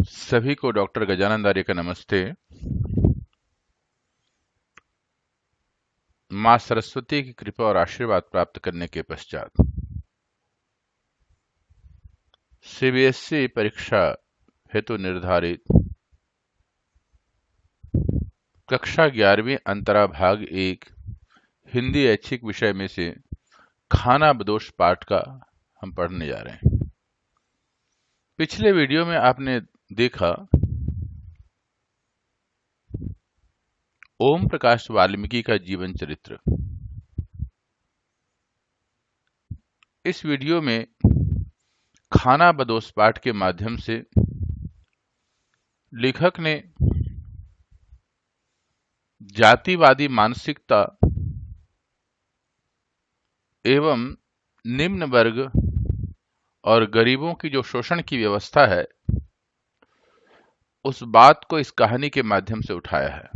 सभी को डॉक्टर गजानंद आर्य का नमस्ते। मां सरस्वती की कृपा और आशीर्वाद प्राप्त करने के पश्चात सीबीएसई परीक्षा हेतु निर्धारित कक्षा 11वीं अंतरा भाग 1 हिंदी ऐच्छिक विषय में से खाना बदोश पाठ का हम पढ़ने जा रहे हैं। पिछले वीडियो में आपने देखा ओम प्रकाश वाल्मीकि का जीवन चरित्र। इस वीडियो में खाना बदोश पाठ के माध्यम से लेखक ने जातिवादी मानसिकता एवं निम्न वर्ग और गरीबों की जो शोषण की व्यवस्था है उस बात को इस कहानी के माध्यम से उठाया है।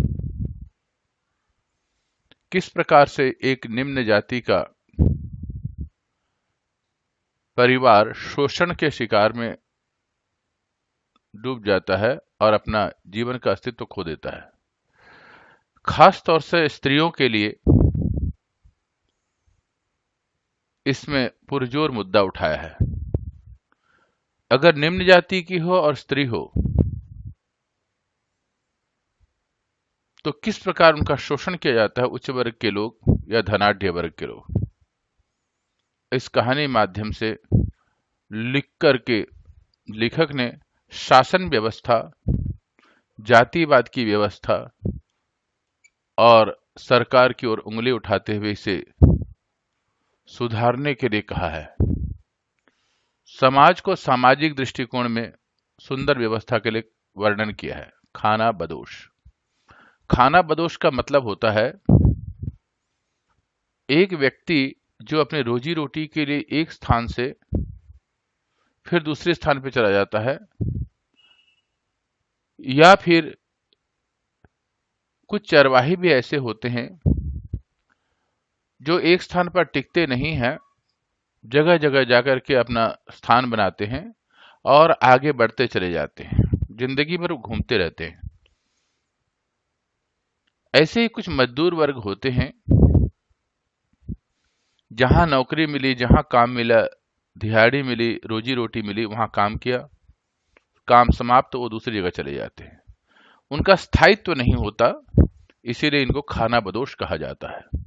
किस प्रकार से एक निम्न जाति का परिवार शोषण के शिकार में डूब जाता है और अपना जीवन का अस्तित्व खो देता है। खास तौर से स्त्रियों के लिए इसमें पुरजोर मुद्दा उठाया है। अगर निम्न जाति की हो और स्त्री हो तो किस प्रकार उनका शोषण किया जाता है उच्च वर्ग के लोग या धनाढ्य वर्ग के लोग। इस कहानी माध्यम से लिख करके लेखक ने शासन व्यवस्था, जातिवाद की व्यवस्था और सरकार की ओर उंगली उठाते हुए इसे सुधारने के लिए कहा है। समाज को सामाजिक दृष्टिकोण में सुंदर व्यवस्था के लिए वर्णन किया है। खाना बदोश। खाना बदोश का मतलब होता है एक व्यक्ति जो अपने रोजी रोटी के लिए एक स्थान से फिर दूसरे स्थान पर चला जाता है, या फिर कुछ चरवाही भी ऐसे होते हैं जो एक स्थान पर टिकते नहीं हैं, जगह जगह जाकर के अपना स्थान बनाते हैं और आगे बढ़ते चले जाते हैं, जिंदगी भर घूमते रहते हैं। ऐसे ही कुछ मजदूर वर्ग होते हैं, जहां नौकरी मिली, जहां काम मिला, दिहाड़ी मिली, रोजी रोटी मिली, वहां काम किया, काम समाप्त तो वो दूसरी जगह चले जाते हैं। उनका स्थायित्व नहीं होता, इसीलिए इनको खाना बदोश कहा जाता है।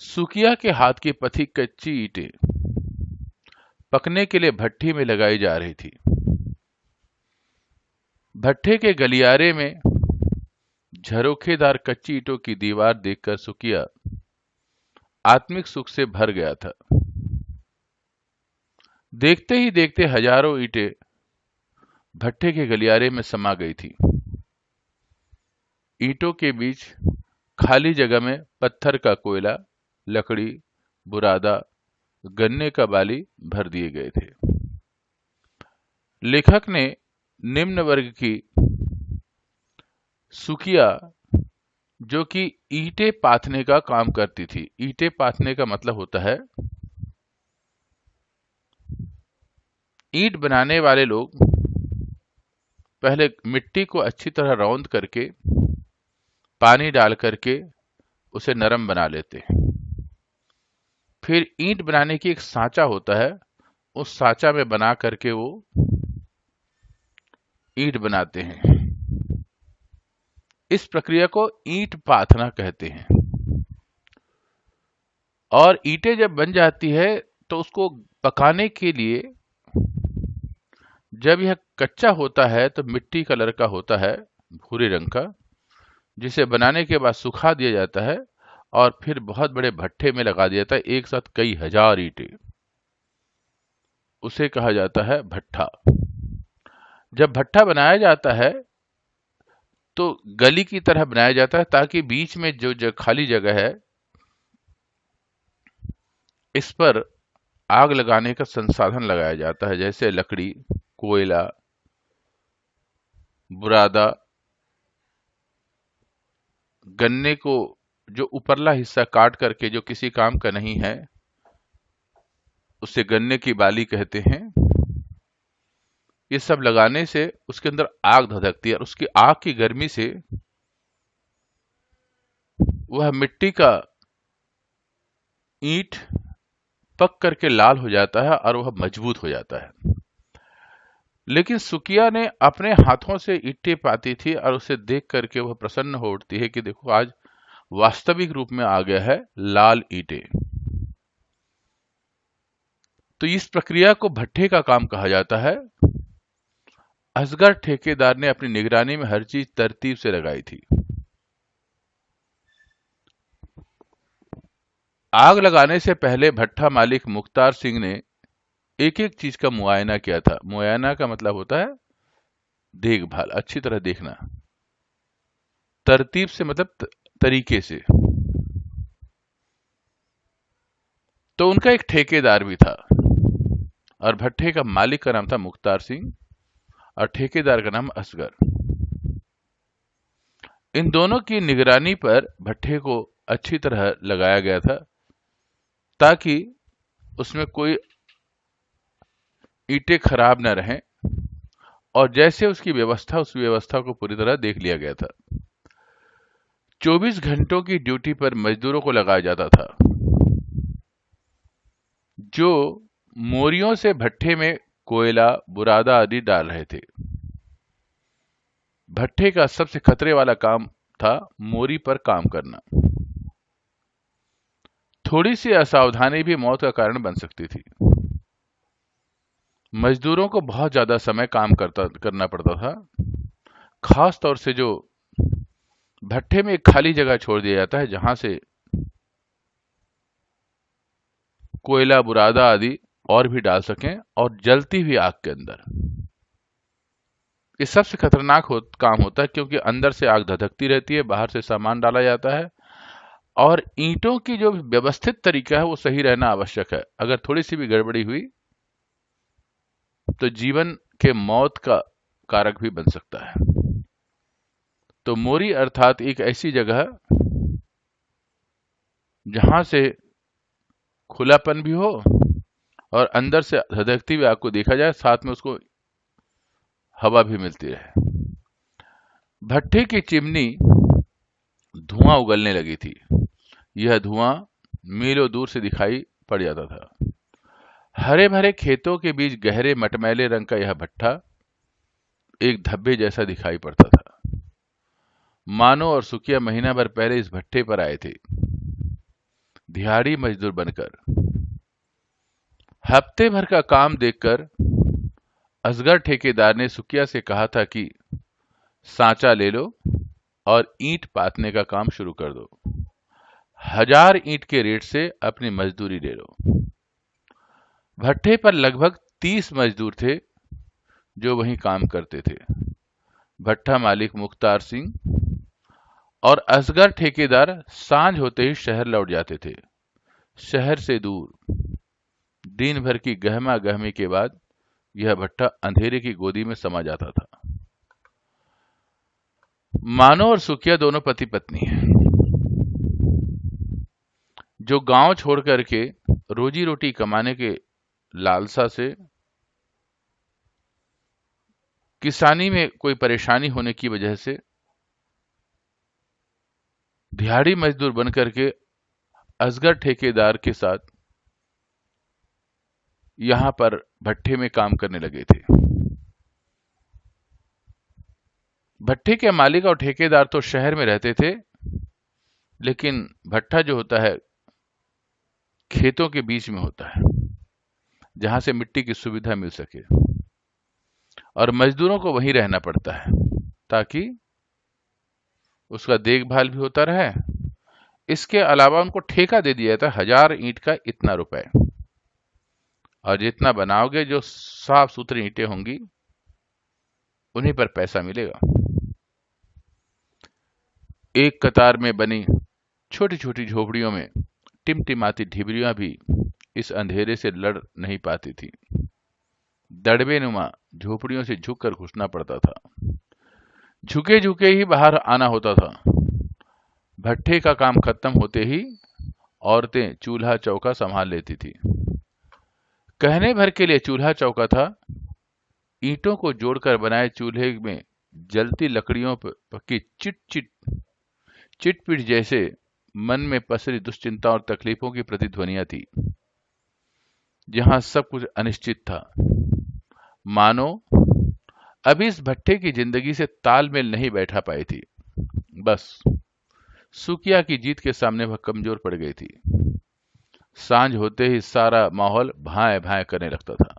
सुकिया के हाथ की पथी कच्ची ईंटें पकने के लिए भट्ठी में लगाई जा रही थी। भट्ठे के गलियारे में झरोखेदार कच्ची ईंटों की दीवार देखकर सुकिया आत्मिक सुख से भर गया था। देखते ही देखते हजारों ईंटें भट्ठे के गलियारे में समा गई थी। ईंटों के बीच खाली जगह में पत्थर का कोयला, लकड़ी, बुरादा, गन्ने का बाली भर दिए गए थे। लेखक ने निम्न वर्ग की सुकिया, जो कि ईंटें पाथने का काम करती थी। ईंटें पाथने का मतलब होता है ईंट बनाने वाले लोग पहले मिट्टी को अच्छी तरह रौंद करके पानी डाल करके उसे नरम बना लेते हैं। फिर ईंट बनाने की एक सांचा होता है, उस सांचा में बना करके वो ईंट बनाते हैं। इस प्रक्रिया को ईंट पाथना कहते हैं। और ईंटें जब बन जाती है तो उसको पकाने के लिए, जब यह कच्चा होता है तो मिट्टी कलर का होता है, भूरे रंग का, जिसे बनाने के बाद सुखा दिया जाता है और फिर बहुत बड़े भट्ठे में लगा दिया जाता है, एक साथ कई हजार ईंटें। उसे कहा जाता है भट्ठा। जब भट्ठा बनाया जाता है तो गली की तरह बनाया जाता है, ताकि बीच में जो खाली जगह है इस पर आग लगाने का संसाधन लगाया जाता है, जैसे लकड़ी, कोयला, बुरादा, गन्ने को जो ऊपरला हिस्सा काट करके जो किसी काम का नहीं है उसे गन्ने की बाली कहते हैं। ये सब लगाने से उसके अंदर आग धधकती है और उसकी आग की गर्मी से वह मिट्टी का ईंट पक करके लाल हो जाता है और वह मजबूत हो जाता है। लेकिन सुकिया ने अपने हाथों से ईंटें पाती थी और उसे देख करके वह प्रसन्न हो उठती है कि देखो आज वास्तविक रूप में आ गया है लाल ईंटें। तो इस प्रक्रिया को भट्ठे का काम कहा जाता है। असगर ठेकेदार ने अपनी निगरानी में हर चीज तरतीब से लगाई थी। आग लगाने से पहले भट्ठा मालिक मुख्तार सिंह ने एक एक चीज का मुआयना किया था। मुआयना का मतलब होता है देखभाल, अच्छी तरह देखना। तरतीब से मतलब तरीके से। तो उनका एक ठेकेदार भी था और भट्ठे का मालिक का नाम था मुख्तार सिंह और ठेकेदार का नाम असगर। इन दोनों की निगरानी पर भट्ठे को अच्छी तरह लगाया गया था ताकि उसमें कोई ईंटें खराब न रहें, और जैसे उसकी व्यवस्था, उस व्यवस्था को पूरी तरह देख लिया गया था। 24 घंटों की ड्यूटी पर मजदूरों को लगाया जाता था जो मोरियों से भट्ठे में कोयला, बुरादा आदि डाल रहे थे। भट्ठे का सबसे खतरे वाला काम था मोरी पर काम करना। थोड़ी सी असावधानी भी मौत का कारण बन सकती थी। मजदूरों को बहुत ज्यादा समय काम करना पड़ता था। खास तौर से जो भट्ठे में एक खाली जगह छोड़ दिया जाता है जहां से कोयला, बुरादा आदि और भी डाल सकें और जलती हुई आग के अंदर। ये सबसे खतरनाक काम होता है क्योंकि अंदर से आग धधकती रहती है, बाहर से सामान डाला जाता है और ईंटों की जो व्यवस्थित तरीका है वो सही रहना आवश्यक है। अगर थोड़ी सी भी गड़बड़ी हुई तो जीवन के मौत का कारक भी बन सकता है। तो मोरी अर्थात एक ऐसी जगह जहां से खुलापन भी हो और अंदर से धधकती हुई आग को देखा जाए, साथ में उसको हवा भी मिलती रहे। भट्ठे की चिमनी धुआं उगलने लगी थी। यह धुआं मीलों दूर से दिखाई पड़ जाता था। हरे भरे खेतों के बीच गहरे मटमैले रंग का यह भट्ठा एक धब्बे जैसा दिखाई पड़ता था। मानो और सुकिया महीना भर पहले इस भट्ठे पर आए थे, दिहाड़ी मजदूर बनकर। हफ्ते भर का काम देखकर असगर ठेकेदार ने सुकिया से कहा था कि सांचा ले लो और ईंट पाथने का काम शुरू कर दो। 1000 ईंट के रेट से अपनी मजदूरी ले लो। भट्ठे पर लगभग 30 मजदूर थे जो वहीं काम करते थे। भट्ठा मालिक मुख्तार सिंह और असगर ठेकेदार सांझ होते ही शहर लौट जाते थे। शहर से दूर दिन भर की गहमा गहमी के बाद यह भट्ठा अंधेरे की गोदी में समा जाता था। मानो और सुकिया दोनों पति पत्नी हैं जो गांव छोड़ करके रोजी रोटी कमाने के लालसा से किसानी में कोई परेशानी होने की वजह से दिहाड़ी मजदूर बन करके असगर ठेकेदार के साथ यहां पर भट्ठे में काम करने लगे थे। भट्ठे के मालिक और ठेकेदार तो शहर में रहते थे, लेकिन भट्ठा जो होता है खेतों के बीच में होता है जहां से मिट्टी की सुविधा मिल सके, और मजदूरों को वहीं रहना पड़ता है ताकि उसका देखभाल भी होता रहे। इसके अलावा उनको ठेका दे दिया जाता है 1000 ईंट का इतना रुपए, और जितना बनाओगे जो साफ सुथरी ईंटें होंगी उन्हीं पर पैसा मिलेगा। एक कतार में बनी छोटी छोटी झोपड़ियों में टिमटिमाती ढिबरियां भी इस अंधेरे से लड़ नहीं पाती थी। दड़बे नुमा झोपड़ियों से झुककर घुसना पड़ता था। झुके झुके ही बाहर आना होता था। भट्ठे का काम खत्म होते ही औरतें चूल्हा चौका संभाल लेती थी। कहने भर के लिए चूल्हा चौका था ईंटों को जोड़कर बनाए चूल्हे में जलती लकड़ियों पर की चिटपिट जैसे मन में पसरी दुश्चिंता और तकलीफों की प्रतिध्वनियां थी। जहां सब कुछ अनिश्चित था, मानो अभी इस भट्ठे की जिंदगी से तालमेल नहीं बैठा पाई थी। बस सुकिया की जीत के सामने वह कमजोर पड़ गई थी। सांझ होते ही सारा माहौल भाए भाए करने लगता था।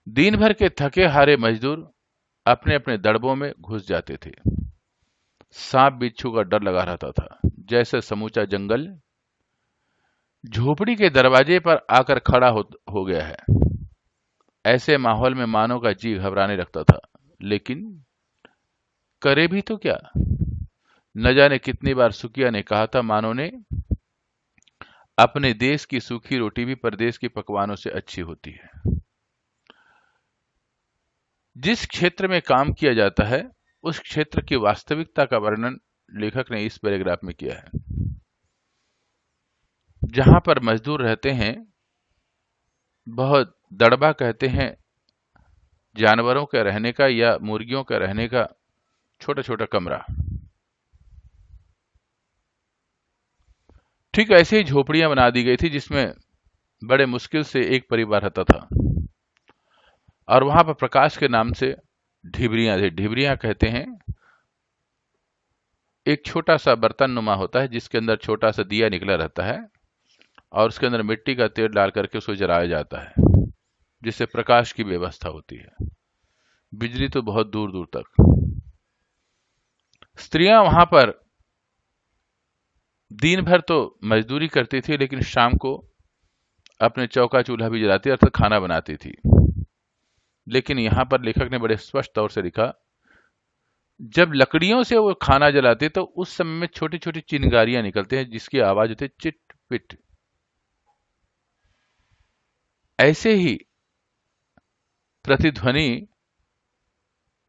दिन भर के थके हारे मजदूर अपने अपने दड़बों में घुस जाते थे। सांप बिच्छू का डर लगा रहता था, जैसे समूचा जंगल झोपड़ी के दरवाजे पर आकर खड़ा हो गया है। ऐसे माहौल में मानव का जी घबराने लगता था, लेकिन करे भी तो क्या। न जाने कितनी बार सुकिया ने कहा था, मानव ने, अपने देश की सूखी रोटी भी परदेश के पकवानों से अच्छी होती है। जिस क्षेत्र में काम किया जाता है, उस क्षेत्र की वास्तविकता का वर्णन लेखक ने इस पैराग्राफ में किया है। जहां पर मजदूर रहते हैं, बहुत दड़बा कहते हैं जानवरों के रहने का या मुर्गियों के रहने का छोटा छोटा कमरा। ठीक ऐसे ही झोपड़ियां बना दी गई थी, जिसमें बड़े मुश्किल से एक परिवार रहता था, और वहां पर प्रकाश के नाम से ढिबरियां थे। ढिबरियां कहते हैं एक छोटा सा बर्तन नुमा होता है, जिसके अंदर छोटा सा दिया निकला रहता है, और उसके अंदर मिट्टी का तेल डाल करके उसको जलाया जाता है, जिससे प्रकाश की व्यवस्था होती है। बिजली तो बहुत दूर दूर तक। स्त्रियां वहां पर दिन भर तो मजदूरी करती थी, लेकिन शाम को अपने चौका चूल्हा भी जलाती, अर्थात खाना बनाती थी। लेकिन यहां पर लेखक ने बड़े स्पष्ट तौर से लिखा, जब लकड़ियों से वो खाना जलाते तो उस समय में छोटी छोटी चिंगारियां निकलती हैं, जिसकी आवाज होती है चिट पिट। ऐसे ही प्रतिध्वनि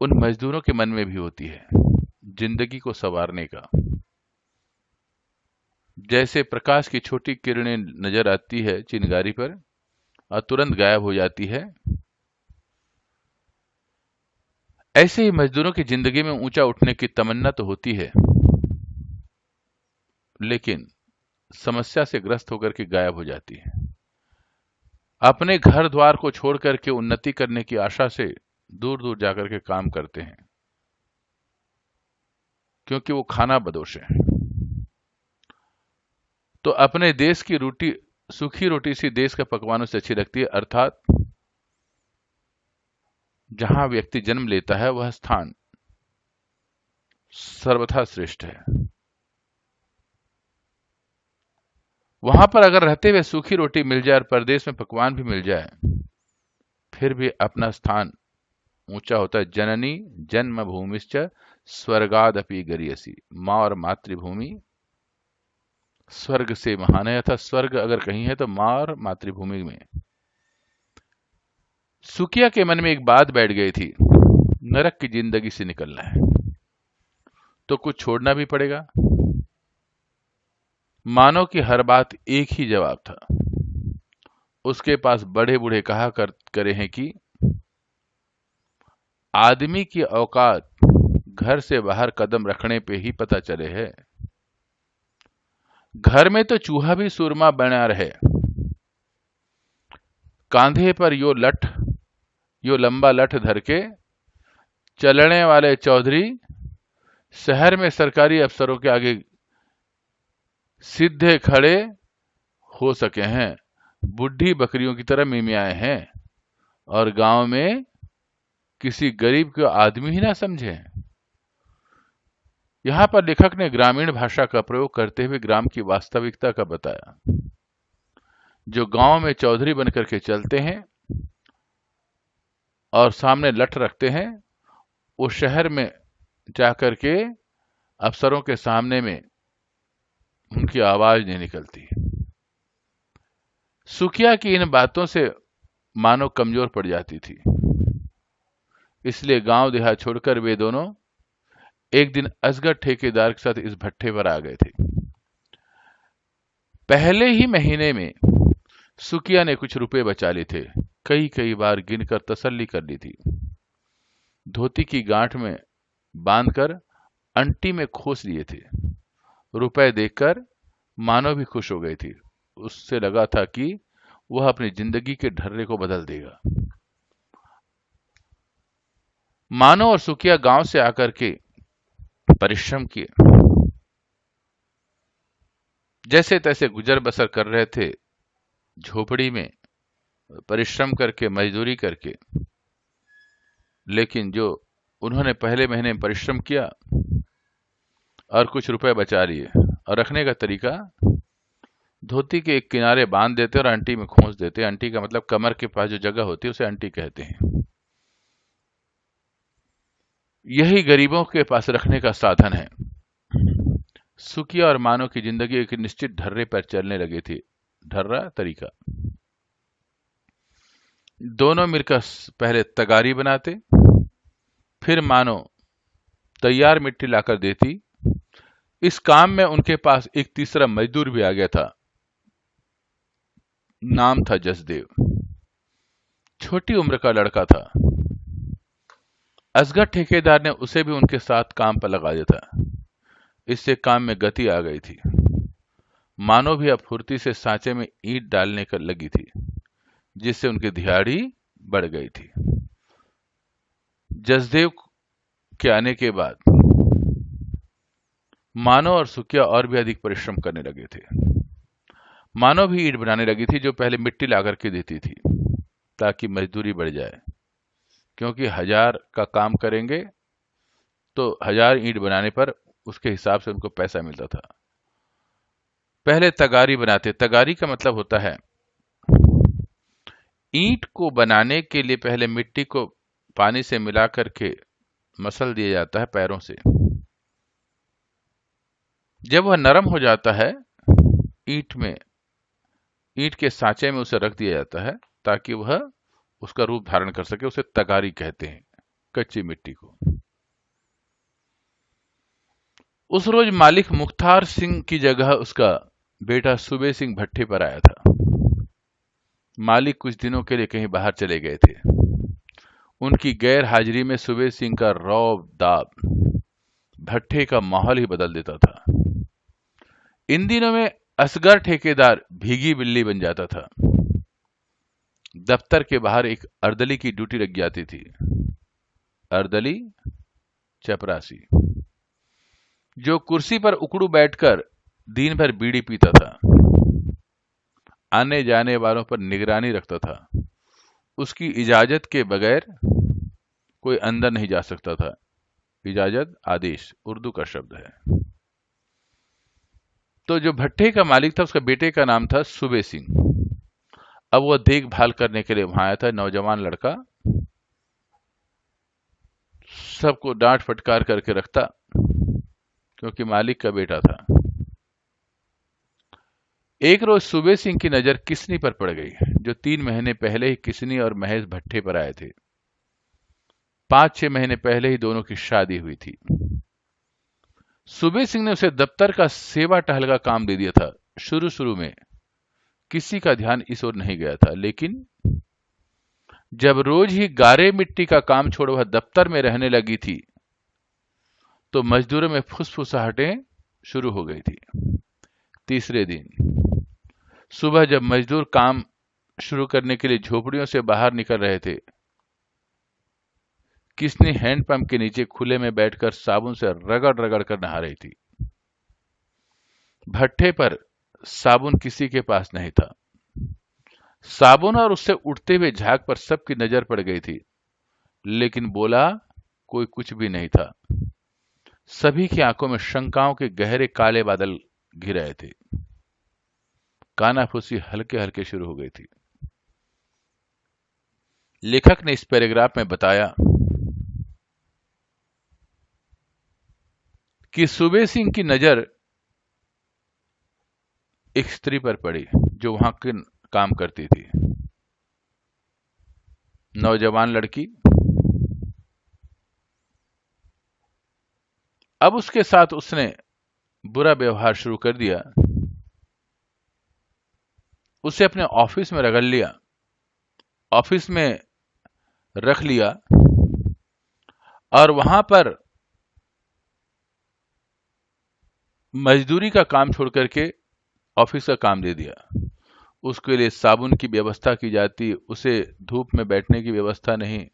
उन मजदूरों के मन में भी होती है, जिंदगी को संवारने का। जैसे प्रकाश की छोटी किरणें नजर आती है चिंगारी पर और तुरंत गायब हो जाती है, ऐसे ही मजदूरों की जिंदगी में ऊंचा उठने की तमन्ना तो होती है, लेकिन समस्या से ग्रस्त होकर के गायब हो जाती है। अपने घर द्वार को छोड़ करके उन्नति करने की आशा से दूर दूर जाकर के काम करते हैं, क्योंकि वो खाना बदोश है। तो अपने देश की रोटी, सूखी रोटी सी देश के पकवानों से अच्छी लगती है, अर्थात जहां व्यक्ति जन्म लेता है वह स्थान सर्वथा श्रेष्ठ है। वहां पर अगर रहते हुए सूखी रोटी मिल जाए और परदेश में पकवान भी मिल जाए, फिर भी अपना स्थान ऊंचा होता है। जननी जन्म भूमिश्च स्वर्गादपि गरियसी। मां और मातृभूमि स्वर्ग से महान है, अर्थात स्वर्ग अगर कहीं है तो मां और मातृभूमि में। सुकिया के मन में एक बात बैठ गई थी, नरक की जिंदगी से निकलना है तो कुछ छोड़ना भी पड़ेगा। मानव की हर बात एक ही जवाब था। उसके पास बड़े बूढ़े कहा करे हैं कि आदमी की औकात घर से बाहर कदम रखने पे ही पता चले है। घर में तो चूहा भी सुरमा बना रहे, कांधे पर यो लंबा लठ धर के चलने वाले चौधरी शहर में सरकारी अफसरों के आगे सीधे खड़े हो सके हैं, बुढ़ी बकरियों की तरह मिमियाए हैं, और गांव में किसी गरीब को आदमी ही ना समझे। यहां पर लेखक ने ग्रामीण भाषा का प्रयोग करते हुए ग्राम की वास्तविकता का बताया। जो गांव में चौधरी बनकर के चलते हैं और सामने लठ रखते हैं, वो शहर में जाकर के अफसरों के सामने में उनकी आवाज नहीं निकलती। सुकिया की इन बातों से मानो कमजोर पड़ जाती थी, इसलिए गांव देहात छोड़कर वे दोनों एक दिन असगर ठेकेदार के साथ इस भट्ठे पर आ गए थे। पहले ही महीने में सुकिया ने कुछ रुपए बचा लिए थे, कई कई बार गिनकर तसल्ली कर ली थी। धोती की गांठ में बांधकर अंटी में खोस लिए थे। रुपए देखकर मानो भी खुश हो गई थी। उससे लगा था कि वह अपनी जिंदगी के ढर्रे को बदल देगा। मानो और सुकिया गांव से आकर के परिश्रम किए, जैसे तैसे गुजर बसर कर रहे थे, झोपड़ी में परिश्रम करके, मजदूरी करके। लेकिन जो उन्होंने पहले महीने में परिश्रम किया और कुछ रुपए बचा लिए, और रखने का तरीका, धोती के एक किनारे बांध देते और अंटी में खोस देते। अंटी का मतलब कमर के पास जो जगह होती है उसे अंटी कहते हैं। यही गरीबों के पास रखने का साधन है। सुकिया और मानो की जिंदगी एक निश्चित ढर्रे पर चलने लगी थी। ढर्रा तरीका। दोनों मिलकर पहले तगारी बनाते, फिर मानो तैयार मिट्टी लाकर देती। इस काम में उनके पास एक तीसरा मजदूर भी आ गया था। नाम था जसदेव। छोटी उम्र का लड़का था। असगर ठेकेदार ने उसे भी उनके साथ काम पर लगा दिया था। इससे काम में गति आ गई थी। मानो भी अब फुर्ती से सांचे में ईंट डालने कर लगी थी, जिससे उनकी दिहाड़ी बढ़ गई थी। जसदेव के आने के बाद मानो और सुकिया और भी अधिक परिश्रम करने लगे थे। मानो भी ईंट बनाने लगी थी, जो पहले मिट्टी ला करके देती थी, ताकि मजदूरी बढ़ जाए। क्योंकि 1000 का काम करेंगे तो 1000 ईंट बनाने पर उसके हिसाब से उनको पैसा मिलता था। पहले तगारी बनाते। तगारी का मतलब होता है, ईंट को बनाने के लिए पहले मिट्टी को पानी से मिला करके मसल दिया जाता है पैरों से। जब वह नरम हो जाता है, ईंट के सांचे में उसे रख दिया जाता है, ताकि वह उसका रूप धारण कर सके। उसे तगारी कहते हैं, कच्ची मिट्टी को। उस रोज मालिक मुख्तार सिंह की जगह उसका बेटा सूबे सिंह भट्टे पर आया था। मालिक कुछ दिनों के लिए कहीं बाहर चले गए थे। उनकी गैर हाजिरी में सूबे सिंह का रौब दाब भट्टे का माहौल ही बदल देता था। इन दिनों में असगर ठेकेदार भीगी बिल्ली बन जाता था। दफ्तर के बाहर एक अर्दली की ड्यूटी लग जाती थी। अर्दली चपरासी, जो कुर्सी पर उकड़ू बैठकर दिन भर बीड़ी पीता था, आने जाने वालों पर निगरानी रखता था। उसकी इजाजत के बगैर कोई अंदर नहीं जा सकता था। इजाजत आदेश उर्दू का शब्द है। तो जो भट्टे का मालिक था, उसका बेटे का नाम था सूबे सिंह। अब वह देखभाल करने के लिए वहां आया था। नौजवान लड़का, सबको डांट फटकार करके रखता, क्योंकि मालिक का बेटा था। एक रोज सूबे सिंह की नजर किसनी पर पड़ गई, जो 3 महीने पहले ही किसनी और महेश भट्टे पर आए थे। 5-6 महीने पहले ही दोनों की शादी हुई थी। सूबे सिंह ने उसे दफ्तर का सेवा टहल का काम दे दिया था। शुरू शुरू में किसी का ध्यान इस ओर नहीं गया था, लेकिन जब रोज ही गारे मिट्टी का काम छोड़ वह दफ्तर में रहने लगी थी, तो मजदूरों में फुसफुसाहटें शुरू हो गई थी। तीसरे दिन सुबह जब मजदूर काम शुरू करने के लिए झोपड़ियों से बाहर निकल रहे थे, किसने हैंडपंप के नीचे खुले में बैठकर साबुन से रगड़ रगड़ कर नहा रही थी। भट्टे पर साबुन किसी के पास नहीं था। साबुन और उससे उठते हुए झाग पर सबकी नजर पड़ गई थी, लेकिन बोला कोई कुछ भी नहीं था। सभी की आंखों में शंकाओं के गहरे काले बादल घिर रहे थे। कानाफूसी हल्के हल्के शुरू हो गई थी। लेखक ने इस पैराग्राफ में बताया कि सूबे सिंह की नजर एक स्त्री पर पड़ी, जो वहां काम करती थी। नौजवान लड़की। अब उसके साथ उसने बुरा व्यवहार शुरू कर दिया। उसे अपने ऑफिस में रगड़ लिया, ऑफिस में रख लिया और वहां पर मजदूरी का काम छोड़ करके ऑफिस का काम दे दिया। उसके लिए साबुन की व्यवस्था की जाती, उसे धूप में बैठने की व्यवस्था नहीं,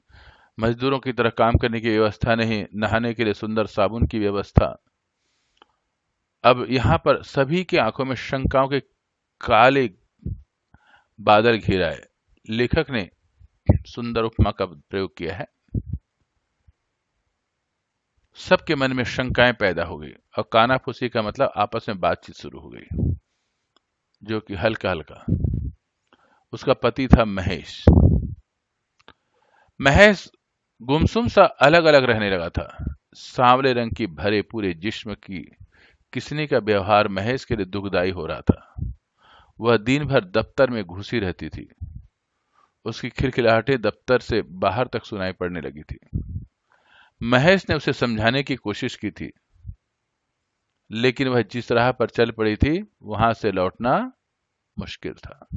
मजदूरों की तरह काम करने की व्यवस्था नहीं, नहाने के लिए सुंदर साबुन की व्यवस्था। अब यहां पर सभी की आंखों में शंकाओं के काले बादल घिर आए। लेखक ने सुंदर उपमा का प्रयोग किया है। सबके मन में शंकाएं पैदा हो गई और कानाफूसी का मतलब आपस में बातचीत शुरू हो गई, जो कि हल्का हल्का। उसका पति था महेश। महेश गुमसुम सा अलग अलग रहने लगा था। सांवले रंग की भरे पूरे जिस्म की किसनी का व्यवहार महेश के लिए दुखदाई हो रहा था। वह दिन भर दफ्तर में घुसी रहती थी। उसकी खिलखिलाहटें दफ्तर से बाहर तक सुनाई पड़ने लगी थी। महेश ने उसे समझाने की कोशिश की थी, लेकिन वह जिस राह पर चल पड़ी थी वहां से लौटना मुश्किल था।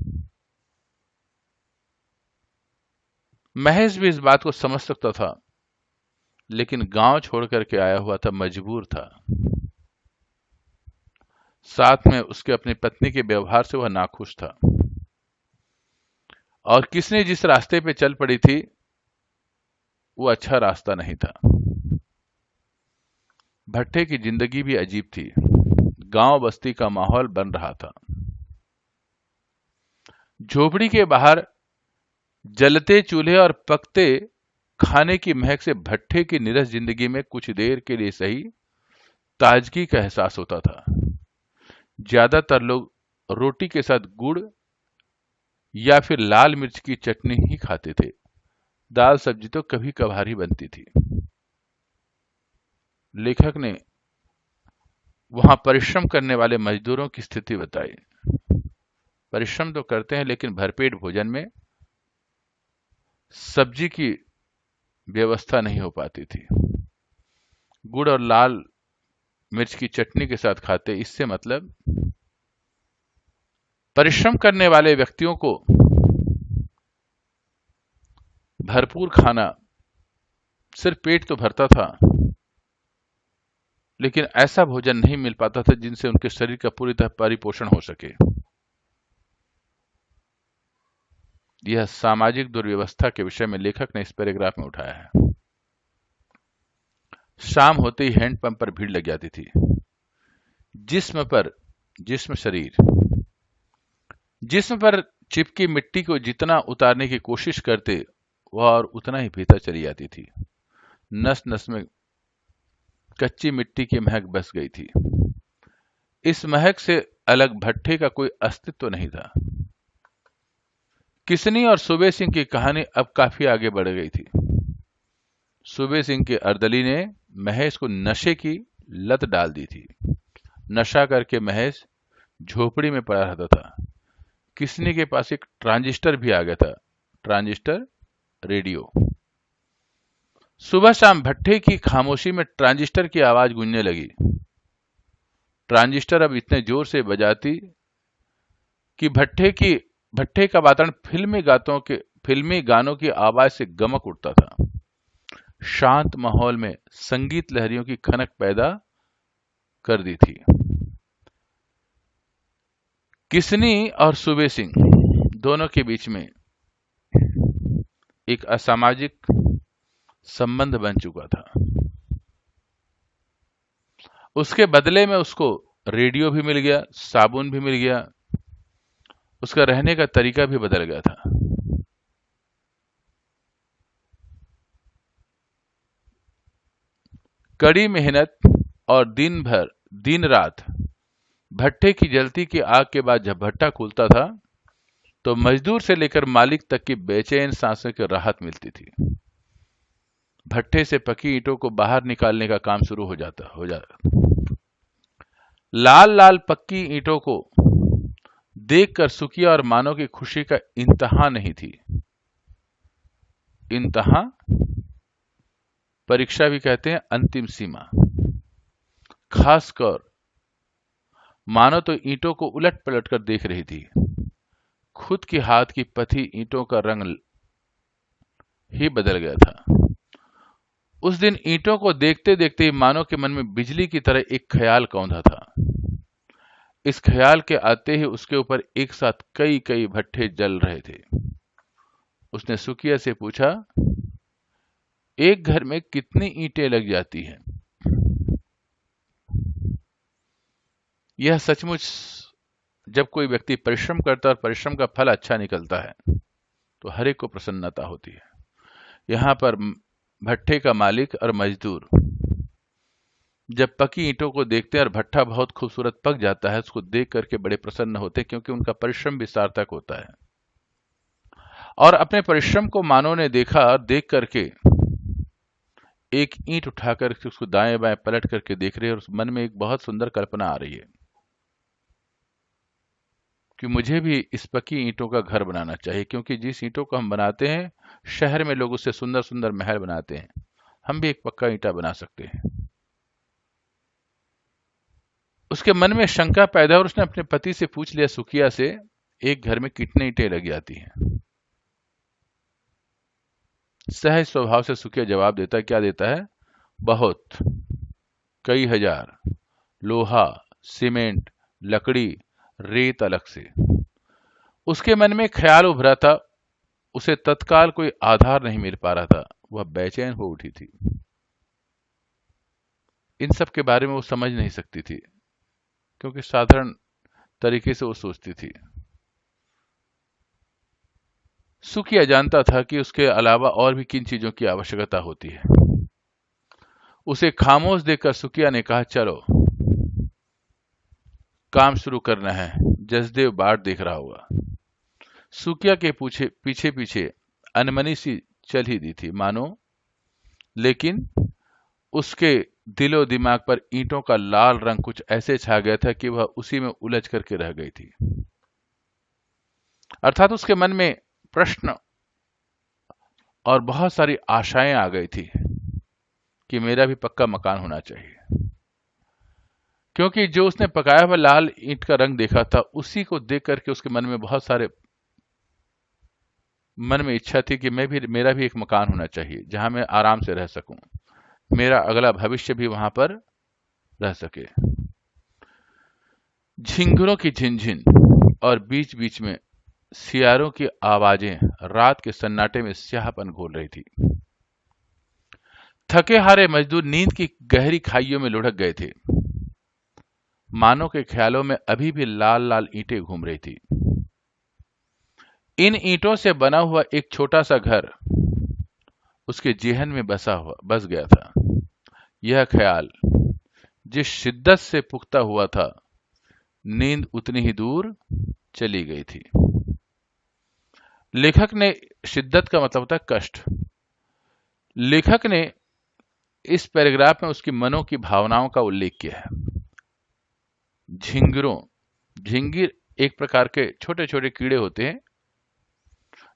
महेश भी इस बात को समझ सकता था, लेकिन गांव छोड़ करके आया हुआ था, मजबूर था। साथ में उसके अपनी पत्नी के व्यवहार से वह नाखुश था। और किसने जिस रास्ते पे चल पड़ी थी वो अच्छा रास्ता नहीं था। भट्टे की जिंदगी भी अजीब थी। गांव बस्ती का माहौल बन रहा था। झोपड़ी के बाहर जलते चूल्हे और पकते खाने की महक से भट्टे की नीरस जिंदगी में कुछ देर के लिए सही ताजगी का एहसास होता था। ज्यादातर लोग रोटी के साथ गुड़ या फिर लाल मिर्च की चटनी ही खाते थे। दाल सब्जी तो कभी कभार ही बनती थी। लेखक ने वहां परिश्रम करने वाले मजदूरों की स्थिति बताई। परिश्रम तो करते हैं, लेकिन भरपेट भोजन में सब्जी की व्यवस्था नहीं हो पाती थी। गुड़ और लाल मिर्च की चटनी के साथ खाते। इससे मतलब परिश्रम करने वाले व्यक्तियों को भरपूर खाना, सिर्फ पेट तो भरता था, लेकिन ऐसा भोजन नहीं मिल पाता था जिनसे उनके शरीर का पूरी तरह परिपोषण हो सके। यह सामाजिक दुर्व्यवस्था के विषय में लेखक ने इस पैराग्राफ में उठाया है। शाम होते ही हैंडपंप पर भीड़ लग जाती थी। जिस्म पर चिपकी मिट्टी को जितना उतारने की कोशिश करते वह और उतना ही भीतर चली जाती थी। नस नस में कच्ची मिट्टी की महक बस गई थी। इस महक से अलग भट्टे का कोई अस्तित्व नहीं था। किसनी और सूबे सिंह की कहानी अब काफी आगे बढ़ गई थी। सूबे सिंह के अर्दली ने महेश को नशे की लत डाल दी थी। नशा करके महेश झोपड़ी में पड़ा रहता था। किसनी के पास एक ट्रांजिस्टर भी आ गया था, ट्रांजिस्टर रेडियो। सुबह शाम भट्टे की खामोशी में ट्रांजिस्टर की आवाज गूंजने लगी। ट्रांजिस्टर अब इतने जोर से बजाती कि भट्टे का वातावरण फिल्मी गानों की आवाज से गमक उठता था। शांत माहौल में संगीत लहरियों की खनक पैदा कर दी थी। किसनी और सूबे सिंह दोनों के बीच में एक असामाजिक संबंध बन चुका था। उसके बदले में उसको रेडियो भी मिल गया, साबुन भी मिल गया, उसका रहने का तरीका भी बदल गया था। कड़ी मेहनत और दिन रात भट्टे की जलती की आग के बाद जब भट्टा खुलता था तो मजदूर से लेकर मालिक तक की बेचैन सांसों की राहत मिलती थी। भट्टे से पकी ईंटों को बाहर निकालने का काम शुरू हो जाता। लाल लाल पक्की ईंटों को देखकर सुखिया और मानव की खुशी का इंतहा नहीं थी। इंतहा परीक्षा भी कहते हैं, अंतिम सीमा। खासकर मानो तो ईंटों को उलट पलट कर देख रही थी। खुद की हाथ की पथी ईंटों का रंग ही बदल गया था। उस दिन ईंटों को देखते देखते ही मानो के मन में बिजली की तरह एक ख्याल कौंधा था। इस ख्याल के आते ही उसके ऊपर एक साथ कई कई भट्ठे जल रहे थे। उसने सुकिया से पूछा, एक घर में कितनी ईंटें लग जाती हैं? यह सचमुच जब कोई व्यक्ति परिश्रम करता है और परिश्रम का फल अच्छा निकलता है तो हर एक को प्रसन्नता होती है। यहाँ पर भट्ठे का मालिक और मजदूर जब पकी ईंटों को देखते हैं और भट्ठा बहुत खूबसूरत पक जाता है, उसको देख करके बड़े प्रसन्न होते हैं, क्योंकि उनका परिश्रम भी सार्थक होता है। और अपने परिश्रम को मानव ने देखा और देख करके एक ईंट उठाकर उसको दाएं बाएं पलट करके देख रहे हैं और उस मन में एक बहुत सुंदर कल्पना आ रही है कि मुझे भी इस पकी ईंटों का घर बनाना चाहिए, क्योंकि जिस ईंटों को हम बनाते हैं शहर में लोग उससे सुंदर सुंदर महल बनाते हैं, हम भी एक पक्का ईंटा बना सकते हैं। उसके मन में शंका पैदा और उसने अपने पति से पूछ लिया, सुकिया से, एक घर में कितने ईंटें लग जाती हैं? सहज स्वभाव से सुकिया जवाब देता है। क्या देता है? बहुत, कई हजार, लोहा, सीमेंट, लकड़ी, रेत अलग से। उसके मन में ख्याल उभरा था, उसे तत्काल कोई आधार नहीं मिल पा रहा था, वह बेचैन हो उठी थी। इन सब के बारे में वो समझ नहीं सकती थी, क्योंकि साधारण तरीके से वो सोचती थी। सुकिया जानता था कि उसके अलावा और भी किन चीजों की आवश्यकता होती है। उसे खामोश देखकर सुकिया ने कहा, चलो काम शुरू करना है, जसदेव बाट देख रहा होगा। सुकिया के पीछे पीछे अनमनी सी चल ही दी थी मानो, लेकिन उसके दिलो दिमाग पर ईंटों का लाल रंग कुछ ऐसे छा गया था कि वह उसी में उलझ करके रह गई थी। अर्थात उसके मन में प्रश्न और बहुत सारी आशाएं आ गई थी कि मेरा भी पक्का मकान होना चाहिए, क्योंकि जो उसने पकाया हुआ लाल ईंट का रंग देखा था, उसी को देख करके उसके मन में बहुत सारे मन में इच्छा थी कि मेरा भी एक मकान होना चाहिए जहां मैं आराम से रह सकूं, मेरा अगला भविष्य भी वहां पर रह सके। झिंगुरों की झिनझिन और बीच बीच में सियारों की आवाजें रात के सन्नाटे में स्याहपन घोल रही थी। थके हारे मजदूर नींद की गहरी खाइयों में लुढ़क गए थे। मानो के ख्यालों में अभी भी लाल लाल ईंटें घूम रही थी। इन ईंटों से बना हुआ एक छोटा सा घर उसके जेहन में बस गया था। यह ख्याल जिस शिद्दत से पुख्ता हुआ था, नींद उतनी ही दूर चली गई थी। लेखक ने, शिद्दत का मतलब था कष्ट, लेखक ने इस पैराग्राफ में उसकी मनों की भावनाओं का उल्लेख किया है। झिंगिर एक प्रकार के छोटे छोटे कीड़े होते हैं